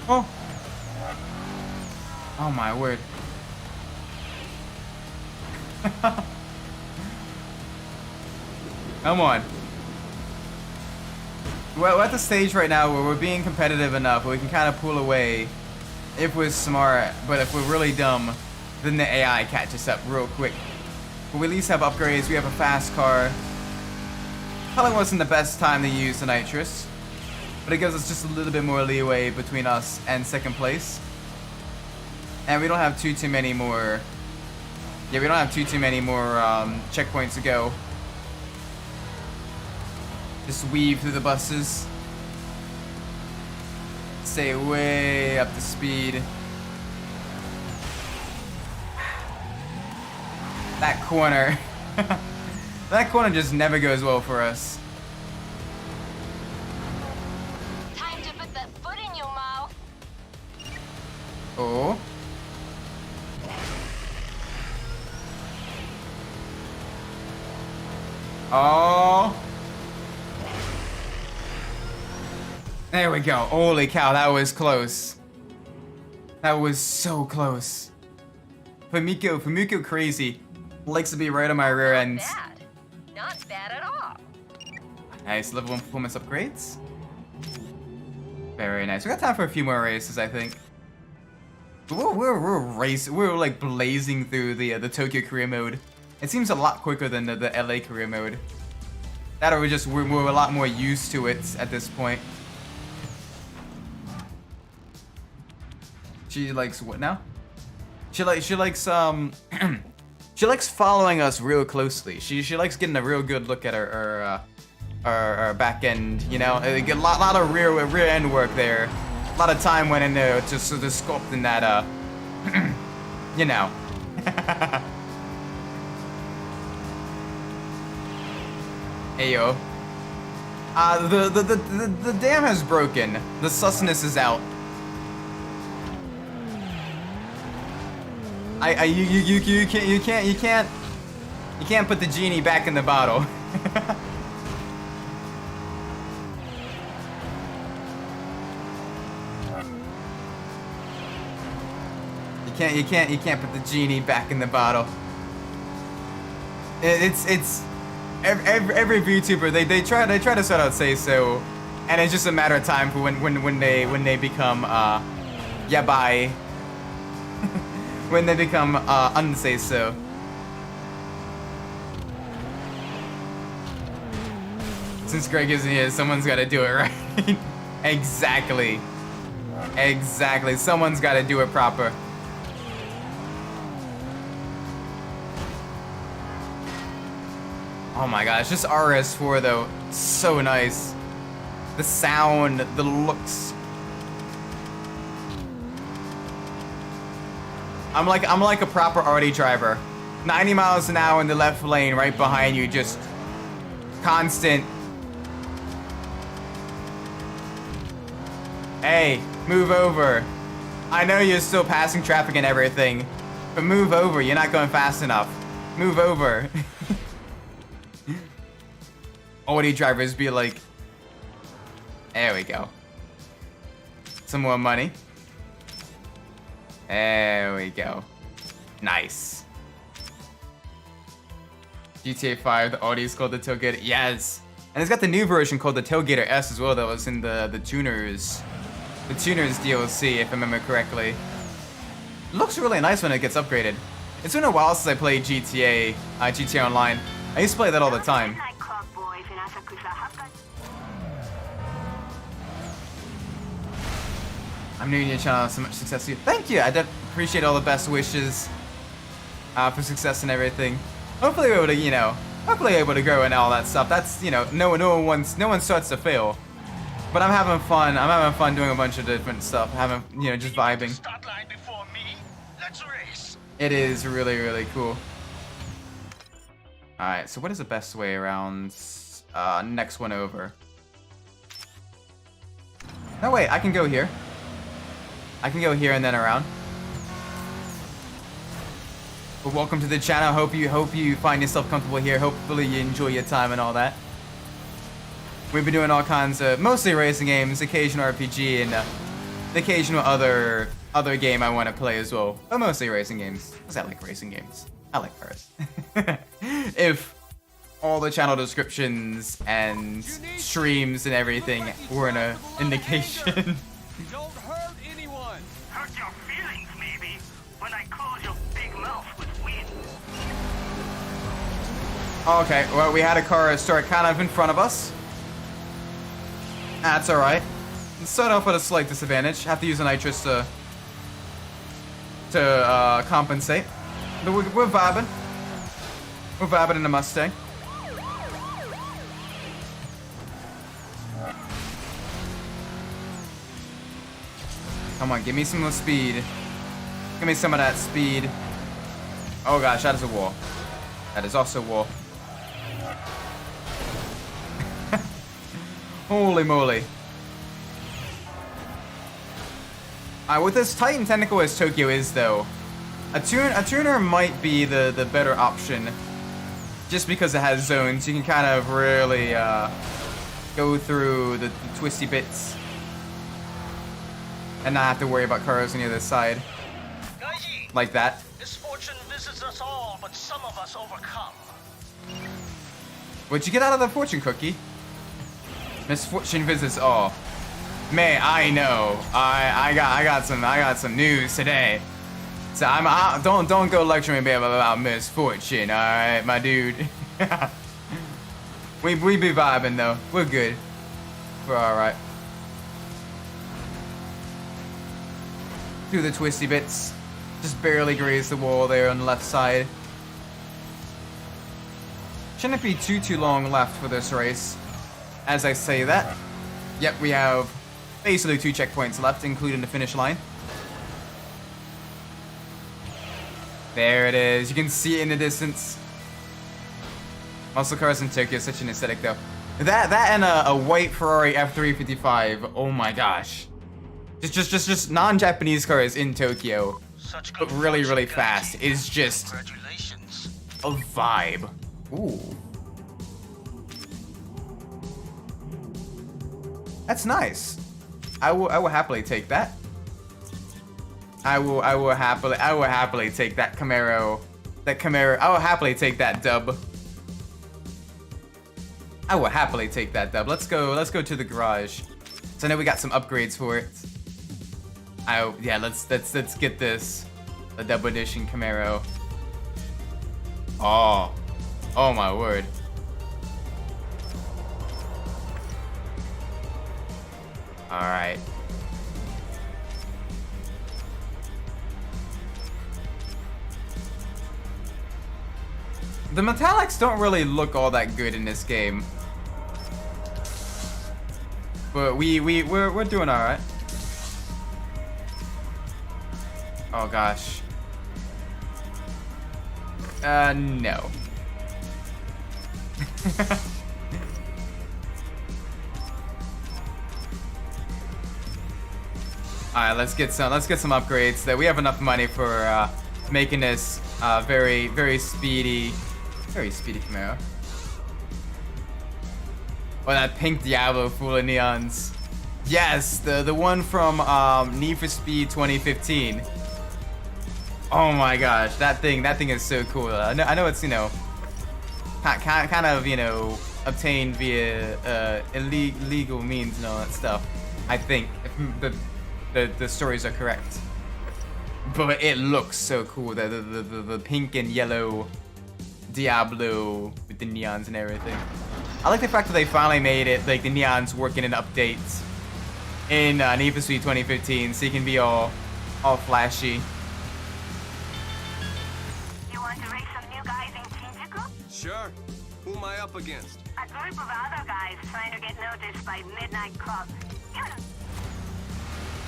Oh. Oh my word. Come on. We're at the stage right now where we're being competitive enough where we can kind of pull away if we're smart, but if we're really dumb, then the AI catches up real quick. But we at least have upgrades, we have a fast car. Probably wasn't the best time to use the nitrous, but it gives us just a little bit more leeway between us and second place. And we don't have too many more. Yeah, we don't have too many more checkpoints to go. Just weave through the buses. Stay way up to speed. That corner. That corner just never goes well for us. Time to put that foot in your mouth. Oh. Oh. There we go. Holy cow, that was close. That was so close. Famiko crazy. Likes to be right on my rear end. Not bad at all. Nice, level 1 performance upgrades. Very nice. We got time for a few more races, I think. We're racing. We're like blazing through the Tokyo career mode. It seems a lot quicker than the LA career mode. That or we're a lot more used to it at this point. She likes what now? She likes she likes following us real closely. She likes getting a real good look at our back end. You know, a lot of rear end work there. A lot of time went in there just sculpting that. You know. Hey yo. The dam has broken. The sussness is out. You can't put the genie back in the bottle. You can't put the genie back in the bottle. It's every VTuber they try to sort out say so, and it's just a matter of time for when they become yabai. When they become unsay so. Since Greg isn't here, someone's got to do it right. Exactly. Someone's got to do it proper. Oh my gosh, just RS4 though, so nice. The sound, the looks. I'm like a proper RD driver. 90 miles an hour in the left lane, right behind you, just constant. Hey, move over. I know you're still passing traffic and everything, but move over. You're not going fast enough. Move over. Audi drivers be like, there we go. Some more money. There we go. Nice. GTA 5, the Audi is called the Tailgater. Yes. And it's got the new version called the Tailgater S as well that was in the Tuners. The Tuners DLC, if I remember correctly. It looks really nice when it gets upgraded. It's been a while since I played GTA Online. I used to play that all the time. I'm new to your channel, so much success to you. Thank you, I appreciate all the best wishes for success and everything. Hopefully we're able to, you know, able to grow and all that stuff. That's, you know, no one starts to fail. But I'm having fun. I'm having fun doing a bunch of different stuff. Having, you know, just vibing. Start line before me. Let's race. It is really cool. All right, so what is the best way around next one over? No, wait, I can go here. I can go here and then around. But welcome to the channel. Hope you find yourself comfortable here. Hopefully you enjoy your time and all that. We've been doing all kinds of mostly racing games, occasional RPG, and the occasional other game I want to play as well. But mostly racing games, because I like racing games. I like cars. If all the channel descriptions and streams and everything were an indication. Don't hurt anyone. Hurt your feelings, maybe, when I close your big mouth with wind. Okay, well, we had a car start kind of in front of us. That's alright. Let's start off with a slight disadvantage. Have to use a nitrous to compensate. But we're vibing. We're vibing in the Mustang. Come on, give me some more speed. Give me some of that speed. Oh gosh, that is a wall. That is also a wall. Holy moly. With as tight and technical as Tokyo is, though, a tuner might be the better option. Just because it has zones, you can kind of really go through the twisty bits and not have to worry about cars on the other side. Like that. Misfortune visits us all, but some of us overcome. What'd you get out of the fortune cookie? Misfortune visits all. Man, I know. I got some news today. So don't go lecturing me about misfortune, all right, my dude. we be vibing though. We're good. We're all right. Through the twisty bits, just barely graze the wall there on the left side. Shouldn't be too long left for this race. As I say that, yep, we have basically 2 checkpoints left, including the finish line. There it is. You can see it in the distance. Muscle cars in Tokyo, such an aesthetic though. That and a white Ferrari F355. Oh my gosh. Just non-Japanese cars in Tokyo, but really fast is just a vibe. Ooh. That's nice. I will happily take that. I will happily take that Camaro. I will happily take that dub. I will happily take that dub. Let's go to the garage. So I know we got some upgrades for it. Yeah, let's get this. The dub edition Camaro. Oh my word. All right. The metallics don't really look all that good in this game, but we're doing all right. Oh gosh. No. Alright, let's get some upgrades. That we have enough money for making this very speedy Camaro. Oh, that pink Diablo full of neons. Yes, the one from Need for Speed 2015. Oh my gosh, that thing is so cool. I know it's, you know, kind of, you know, obtained via illegal means and all that stuff. I think if the stories are correct. But it looks so cool. The pink and yellow Diablo with the neons and everything. I like the fact that they finally made it like the neons working in updates in Need for Speed 2015, so you can be all flashy. You want to race some new guys in Shinjuku? Sure. Who am I up against? A group of other guys trying to get noticed by Midnight Club. You know,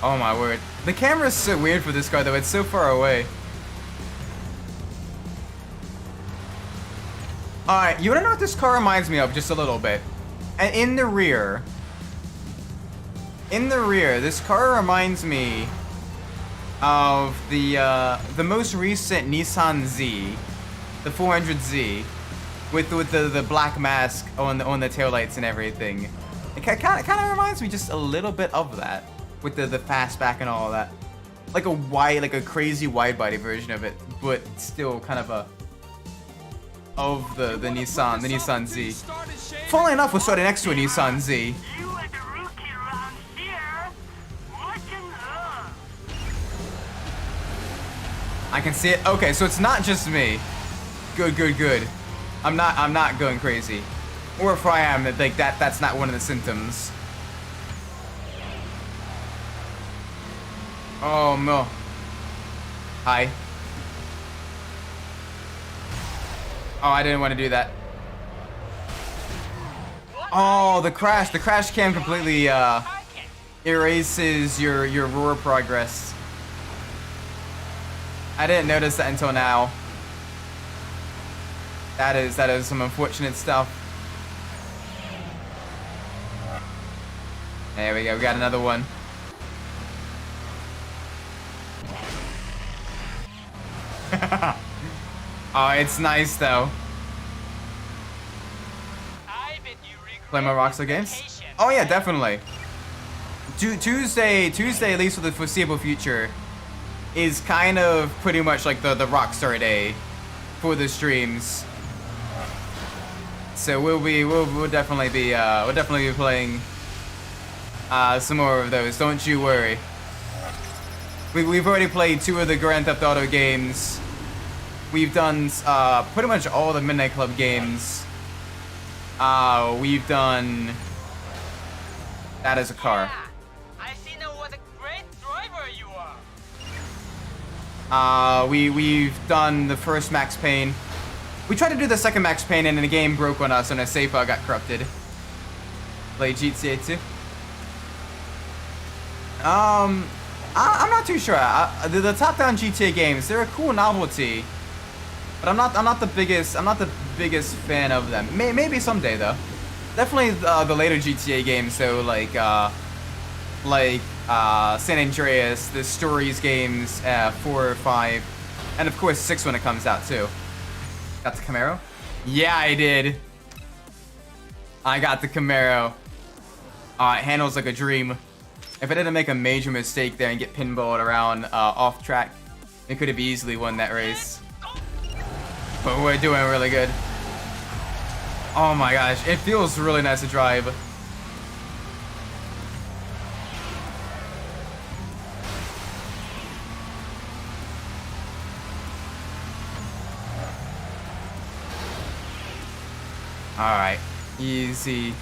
Oh my word. The camera's so weird for this car though, it's so far away. Alright, you wanna know what this car reminds me of just a little bit? And in the rear, this car reminds me of the most recent Nissan Z, the 400Z, with the black mask on the taillights and everything. It kind of reminds me just a little bit of that, with the fastback and all of that, like a crazy wide body version of it, but still kind of the Nissan Z. Funnily enough, we're starting next to a Nissan Z. you are the rookie around here. What in love? I can see it. Okay, so it's not just me. Good. I'm not going crazy. Or if I am, like that's not one of the symptoms. Oh no. Hi. Oh, I didn't want to do that. Oh, the crash cam completely erases your roar progress. I didn't notice that until now. That is some unfortunate stuff. There we go, we got another one. Oh, it's nice though. Play my Rockstar games? Oh yeah, definitely. Tuesday, at least for the foreseeable future, is kind of pretty much like the Rockstar day for the streams. So we'll definitely be playing some more of those. Don't you worry. We've already played 2 of the Grand Theft Auto games. We've done pretty much all the Midnight Club games. We've done that as a car. Yeah, I see now what a great driver you are. We've done the first Max Payne. We tried to do the second Max Payne and then the game broke on us and a save file got corrupted. Play GTA 2. I'm not too sure. The top-down GTA games, they're a cool novelty, but I'm not the biggest fan of them. Maybe someday though. Definitely the later GTA games though, like San Andreas, the Stories games, 4 or 5, and of course 6 when it comes out too. Got the Camaro? Yeah, I did. I got the Camaro. It handles like a dream. If I didn't make a major mistake there and get pinballed around off track, it could have easily won that race. But we're doing really good. Oh my gosh, it feels really nice to drive. Alright, easy.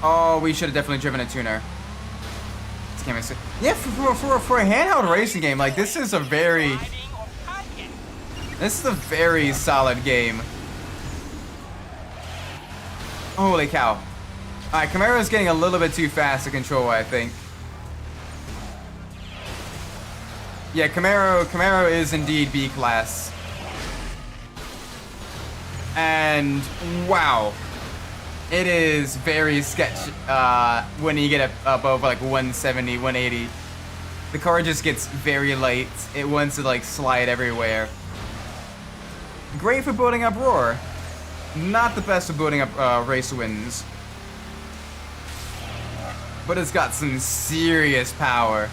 Oh, we should have definitely driven a tuner. This game is yeah, for a handheld racing game, like this is a very solid game. Holy cow. Alright, Camaro's getting a little bit too fast to control, I think. Yeah, Camaro is indeed B class. And wow. It is very sketch when you get above like 170, 180. The car just gets very light. It wants to like slide everywhere. Great for building up roar. Not the best for building up race wins. But it's got some serious power.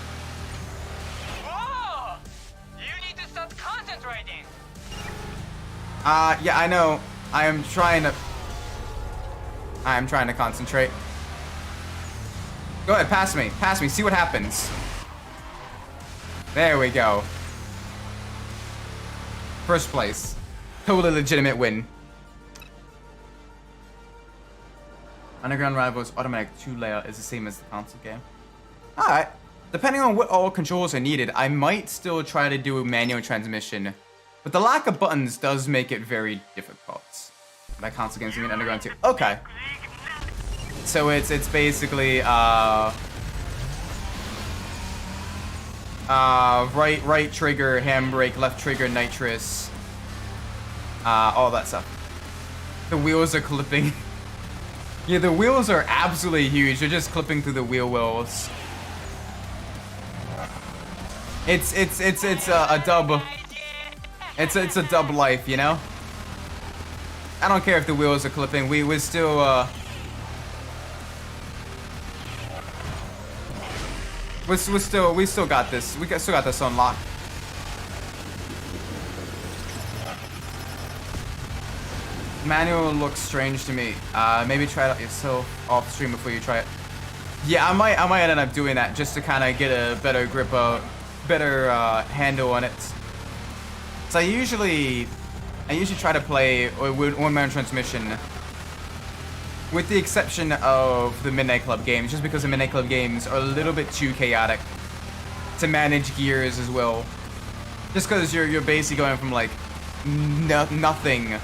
Whoa! You need to start concentrating. Yeah, I know. I'm trying to concentrate. Go ahead, pass me. Pass me, see what happens. There we go. First place. Totally legitimate win. Underground Rivals automatic 2 layout is the same as the console game. Alright. Depending on what all controls are needed, I might still try to do a manual transmission. But the lack of buttons does make it very difficult. By console games, you mean Underground 2. Okay. So it's basically right trigger, handbrake, left trigger, nitrous, all that stuff. The wheels are clipping. Yeah, the wheels are absolutely huge. They're just clipping through the wheel wells. It's a dub. It's a dub life, you know. I don't care if the wheels are clipping. We still we still got this. Still got this on lock. Manual looks strange to me. Maybe try it out yourself off stream before you try it. Yeah, I might end up doing that just to kind of get a better grip, better handle on it. So I usually try to play with one-man transmission, with the exception of the Midnight Club games, just because the Midnight Club games are a little bit too chaotic to manage gears as well. Just because you're basically going from like nothing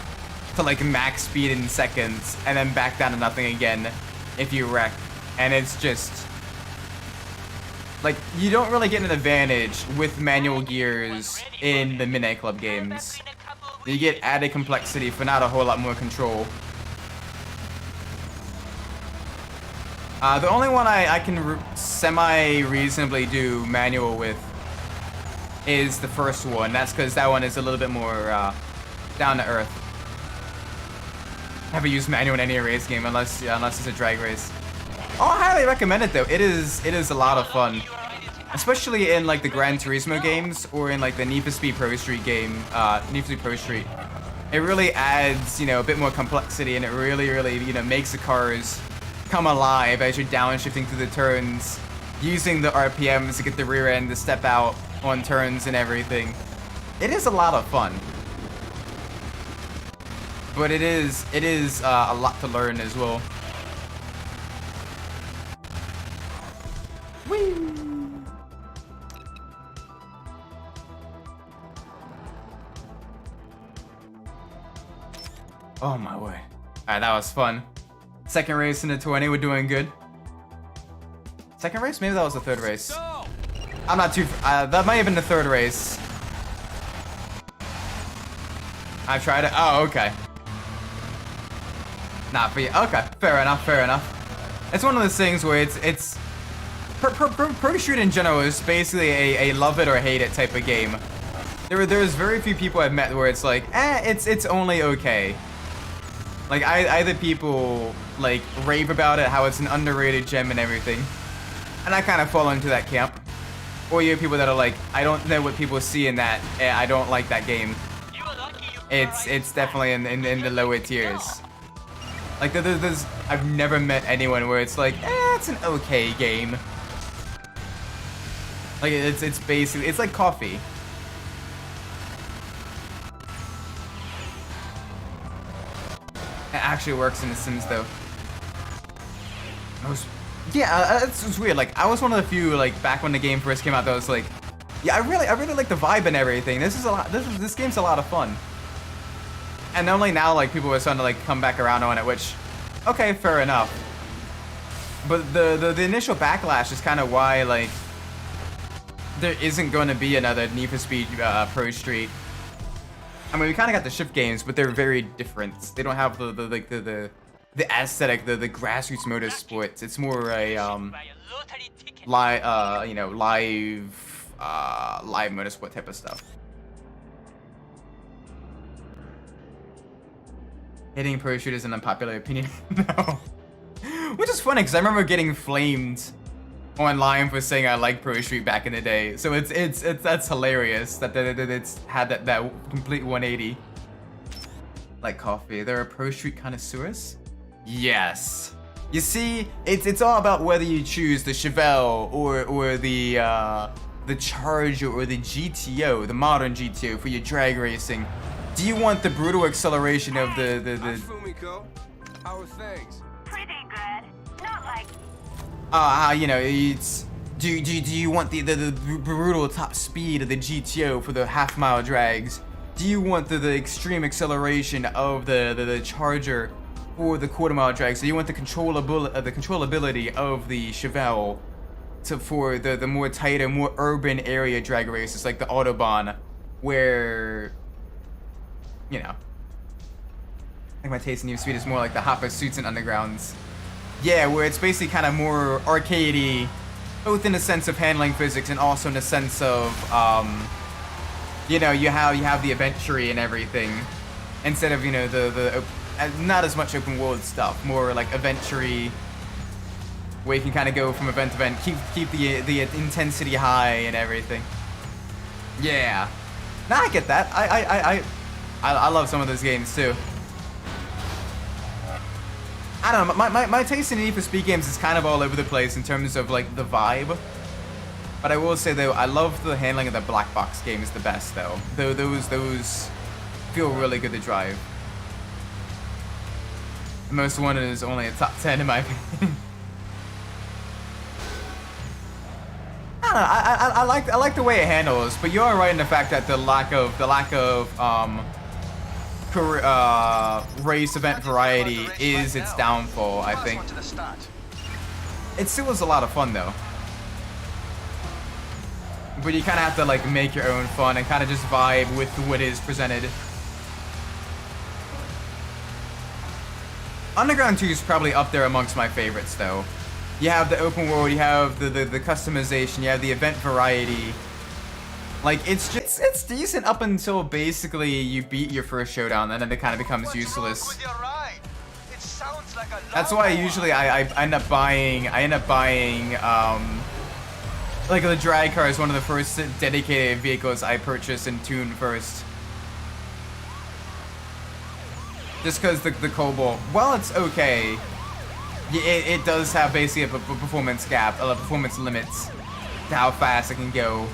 to like max speed in seconds, and then back down to nothing again if you wreck, and it's just like you don't really get an advantage with manual gears in the Midnight Club games. You get added complexity for not a whole lot more control. The only one I can semi-reasonably do manual with is the first one. That's because that one is a little bit more down to earth. Never use manual in any race game unless it's a drag race. Oh, I highly recommend it though. It is a lot of fun, especially in like the Gran Turismo games or in like the Need for Speed Pro Street game, Need for Speed Pro Street. It really adds, you know, a bit more complexity, and it really, you know, makes the cars come alive as you're downshifting through the turns, using the RPMs to get the rear end to step out on turns and everything. It is a lot of fun. But it is a lot to learn as well. Whee! Oh my way. Alright, that was fun. Second race in the 20, we're doing good. Second race? Maybe that was the third race. I'm not too... that might have been the third race. I tried it. Oh, okay. Not for you. Okay, fair enough. It's one of those things where it's... Pro Street in general is basically a love it or hate it type of game. There's very few people I've met where it's like, it's only okay. Like, either people, like, rave about it, how it's an underrated gem and everything. And I kind of fall into that camp. Or you have people that are like, I don't know what people see in that, I don't like that game. It's definitely in the lower tiers. Like, there's I've never met anyone where it's like, it's an okay game. Like, it's basically, it's like coffee. It actually works in The Sims, though. It's weird. Like, I was one of the few, like, back when the game first came out that was like, yeah, I really like the vibe and everything. This game's a lot of fun. And only now, like, people are starting to, like, come back around on it, which, okay, fair enough. But the initial backlash is kind of why, like, there isn't going to be another Need for Speed Pro Street. I mean, we kind of got the shift games, but they're very different. They don't have the aesthetic, the grassroots motorsports. It's more a live, you know, live motorsport type of stuff. Hitting Pro Street is an unpopular opinion. No. Which is funny, because I remember getting flamed online for saying I like Pro Street back in the day. So that's hilarious that it's had that complete 180. Like coffee. There are Pro Street connoisseurs? Yes. You see, it's all about whether you choose the Chevelle or the Charger or the GTO, the modern GTO for your drag racing. Do you want the brutal acceleration of the Fumiko, how are things? Pretty good. Not like you know, it's do you want the brutal top speed of the GTO for the half-mile drags? Do you want the extreme acceleration of the Charger for the quarter-mile drags? Do you want the controllability of the Chevelle for the more tighter, more urban area drag races like the Autobahn, where, you know, I think my taste in Need for Speed is more like the hot pursuits and undergrounds. Yeah, where it's basically kind of more arcadey, both in the sense of handling physics and also in the sense of, you know, you have the event tree and everything, instead of, you know, the not as much open world stuff, more like event tree, where you can kind of go from event to event, keep the intensity high and everything. Yeah, nah, I get that. I love some of those games too. I don't know, my taste in Need for Speed games is kind of all over the place in terms of like the vibe. But I will say though, I love the handling of the black box games the best though. Those feel really good to drive. The Most Wanted is only a top 10 in my opinion. I don't know, I like the way it handles, but you are right in the fact that the lack of race event variety is its downfall, I think. It still is a lot of fun though. But you kind of have to like make your own fun and kind of just vibe with what is presented. Underground 2 is probably up there amongst my favorites though. You have the open world, you have the customization, you have the event variety. Like, it's decent up until basically you beat your first showdown, and then it kind of becomes useless. That's why usually I end up buying like the drag car is one of the first dedicated vehicles I purchase and tune first. Just because the Cobalt, while it's okay, it does have basically a performance gap, a performance limits to how fast it can go.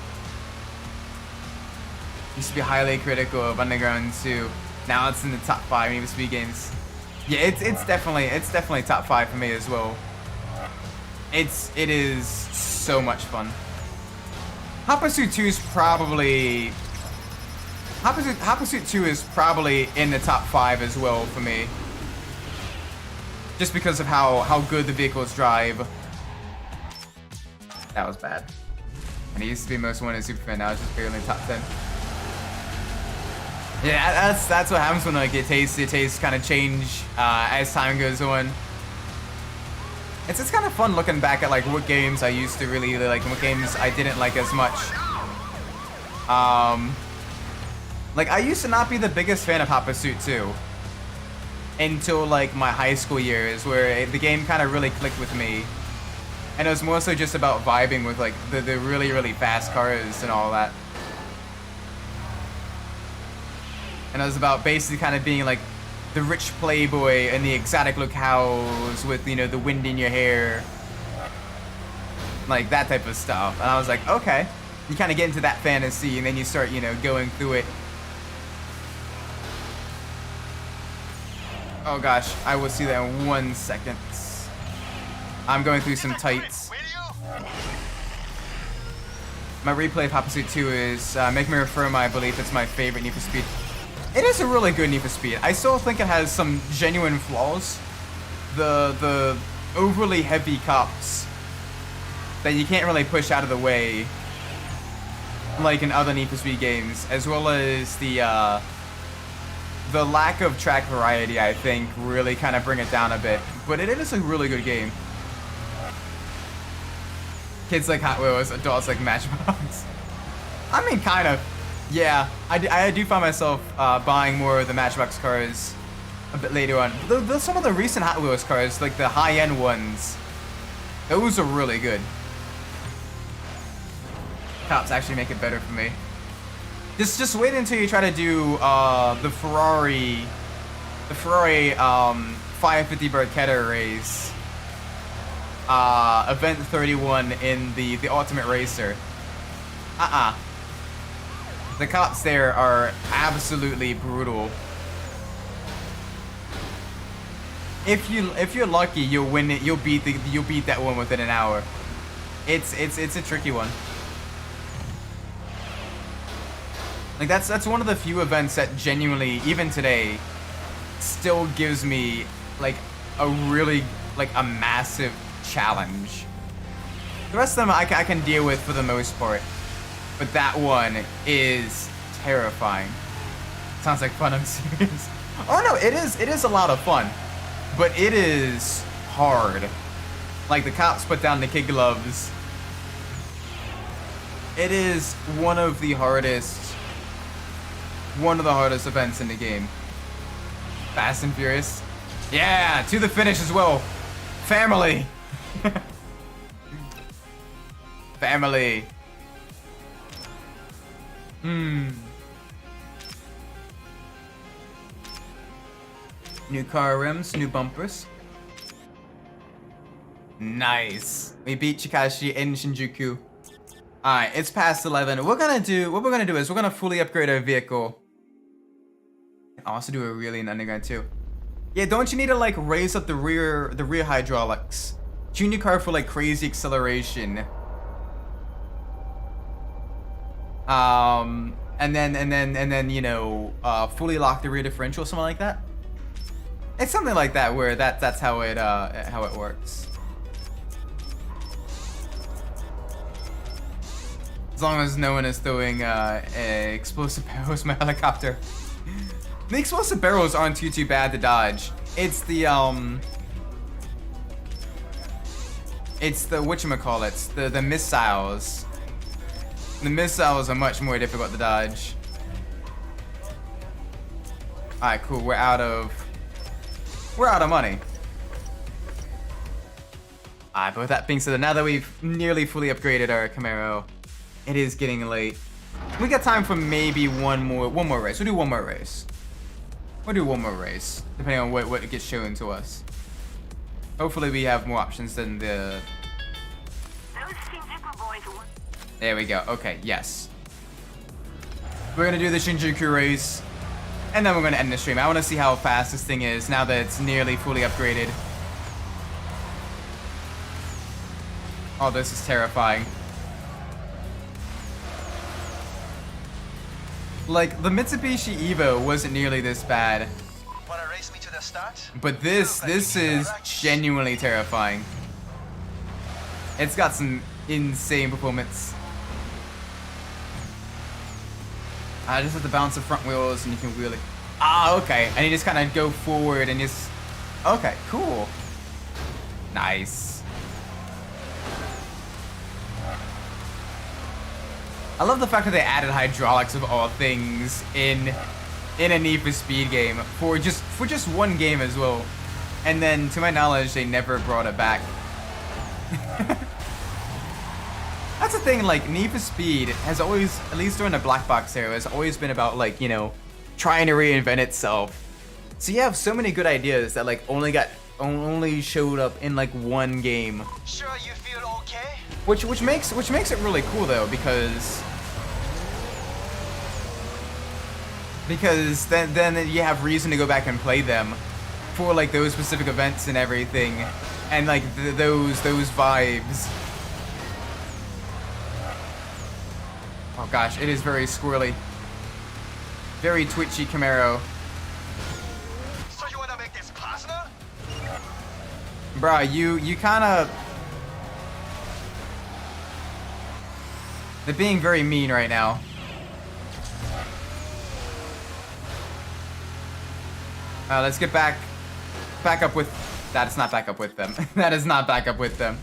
Used to be highly critical of Underground 2. Now it's in the top 5 Need for Speed games. Yeah, it's definitely top 5 for me as well. It is so much fun. Hot Pursuit 2 is probably Hot Pursuit 2 is probably in the top 5 as well for me. Just because of how good the vehicles drive. That was bad. And it used to be most wanted superfan, now it's just barely in top 10. Yeah, that's what happens when like your tastes kind of change as time goes on. It's kind of fun looking back at like what games I used to really like and what games I didn't like as much. Like I used to not be the biggest fan of Hot Pursuit 2 until like my high school years, where the game kind of really clicked with me, and it was more so just about vibing with like the really fast cars and all that. And it was about basically kind of being like the rich playboy and the exotic locales with, you know, the wind in your hair. Like that type of stuff. And I was like, okay. You kind of get into that fantasy and then you start, you know, going through it. Oh gosh, I will see that in 1 second. I'm going through some tights. My replay of Hot Pursuit 2 is make me refer my belief it's my favorite Need for Speed. It is a really good Need for Speed. I still think it has some genuine flaws. The overly heavy cops that you can't really push out of the way, like in other Need for Speed games, as well as the lack of track variety, I think, really kind of bring it down a bit. But it is a really good game. Kids like Hot Wheels, adults like Matchbox. I mean, kind of. Yeah, I do find myself buying more of the Matchbox cars a bit later on. Some of the recent Hot Wheels cars, like the high-end ones, those are really good. Cops actually make it better for me. Just wait until you try to do the Ferrari 550 Barchetta race, event 31 in the Ultimate Racer. The cops there are absolutely brutal. If you're lucky, you'll win it. You'll beat that one within an hour. It's a tricky one. Like that's one of the few events that genuinely, even today, still gives me like a really like a massive challenge. The rest of them I can deal with for the most part. But that one is terrifying. Sounds like fun, I'm serious. Oh no, it is a lot of fun. But it is hard. Like the cops put down the kid gloves. It is one of the hardest events in the game. Fast and Furious. Yeah, to the finish as well. Family. Family. New car rims, new bumpers. Nice. We beat Chikashi in Shinjuku. Alright, it's past 11. What we're gonna do is we're gonna fully upgrade our vehicle. And also do a really in Underground too. Yeah, don't you need to like raise up the rear hydraulics? Tune your car for like crazy acceleration. And then you know, fully lock the rear differential, something like that. It's something like that where that's how it works. As long as no one is throwing explosive barrels from a helicopter. The explosive barrels aren't too bad to dodge. It's the whatchamacallit, the missiles. The missiles are much more difficult to dodge. Alright, cool. We're out of money. Alright, but with that being said, now that we've nearly fully upgraded our Camaro, it is getting late. We got time for maybe one more race. We'll do one more race. We'll do one more race, depending on what gets shown to us. Hopefully we have more options than the... Those Shinjuku boys will... There we go. Okay, yes. We're gonna do the Shinjuku race, and then we're gonna end the stream. I wanna see how fast this thing is now that it's nearly fully upgraded. Oh, this is terrifying. Like, the Mitsubishi Evo wasn't nearly this bad. Wanna race me to the start? But this is genuinely terrifying. It's got some insane performance. I just have to balance the front wheels and you can wheel it. Ah, okay. And you just kind of go forward and just... Okay, cool. Nice. I love the fact that they added hydraulics of all things in a Need for Speed game for just one game as well. And then, to my knowledge, they never brought it back. That's the thing, like, Need for Speed has always, at least during the Black Box era, has always been about, like, you know, trying to reinvent itself. So you have so many good ideas that, like, only showed up in, like, one game. Sure you feel okay? Which makes it really cool, though, because then you have reason to go back and play them for, like, those specific events and everything, and, like, those vibes. Oh gosh, it is very squirrely, very twitchy Camaro. So you wanna make this personal? Bruh, you kind of... They're being very mean right now. Let's get back up with... That is not back up with them. That is not back up with them.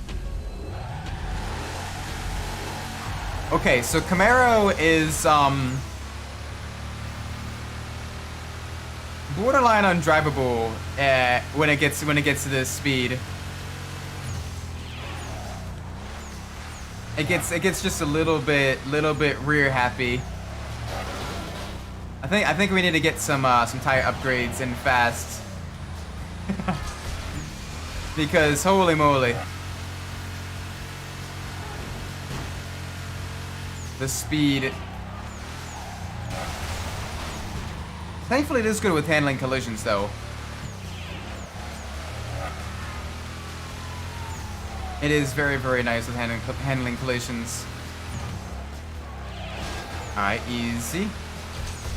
Okay, so Camaro is, borderline undrivable when it gets to this speed. It gets just a little bit rear happy. I think we need to get some tire upgrades in fast. Because holy moly. The speed. Thankfully it is good with handling collisions though. It is very, very nice with handling collisions. Alright, easy.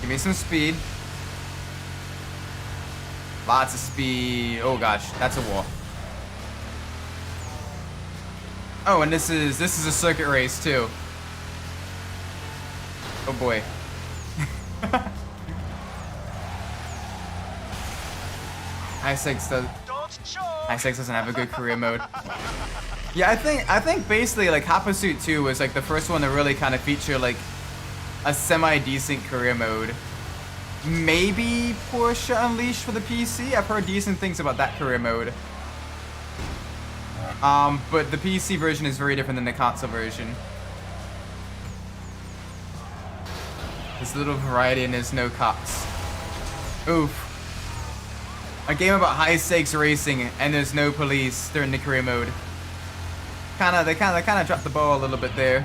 Give me some speed. Lots of speed. Oh gosh, that's a wall. Oh, and this is a circuit race too. Oh boy. I6 doesn't have a good career mode. Yeah, I think basically like Hot Pursuit 2 was like the first one to really kind of feature like a semi-decent career mode. Maybe Porsche Unleashed for the PC. I've heard decent things about that career mode. But the PC version is very different than the console version. There's a little variety and there's no cops. Oof. A game about high stakes racing and there's no police during the career mode. They kind of dropped the ball a little bit there.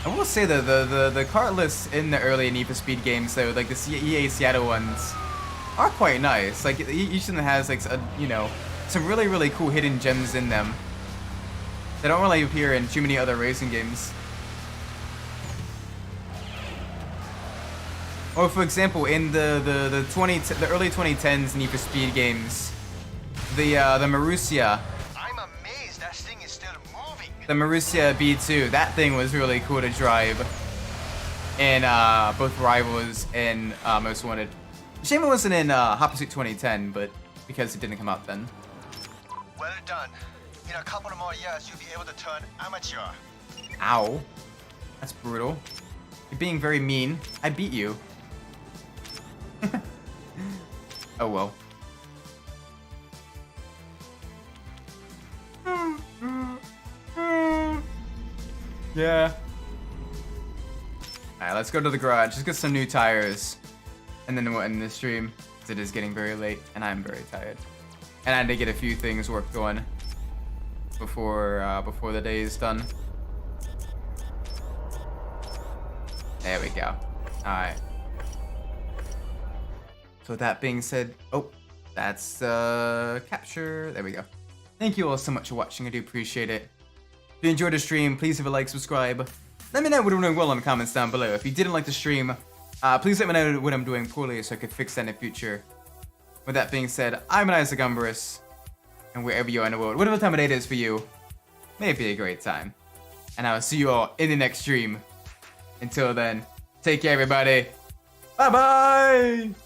I will say that the kart lists in the early Need for Speed games, though, like the EA Seattle ones, are quite nice. Like each of them has like you know, some really cool hidden gems in them. They don't really appear in too many other racing games. Or for example, in the early 2010s Need for Speed games, the Marussia. I'm amazed that thing is still moving. The Marussia B2, that thing was really cool to drive in both Rivals and Most Wanted. Shame it wasn't in Hot Pursuit 2010, but because it didn't come out then. Well done. In a couple of more years, you'll be able to turn amateur. Ow. That's brutal. You're being very mean. I beat you. Oh well. Yeah. Alright, let's go to the garage. Just get some new tires. And then we'll end the stream. Because it is getting very late. And I'm very tired. And I had to get a few things worked on before the day is done. There we go. Alright. So with that being said, oh, that's capture. There we go. Thank you all so much for watching. I do appreciate it. If you enjoyed the stream, please leave a like, subscribe. Let me know what I'm doing well in the comments down below. If you didn't like the stream, please let me know what I'm doing poorly so I can fix that in the future. With that being said, I'm Umbras, and wherever you are in the world, whatever time of day it is for you, may it be a great time. And I will see you all in the next stream. Until then, take care everybody. Bye bye!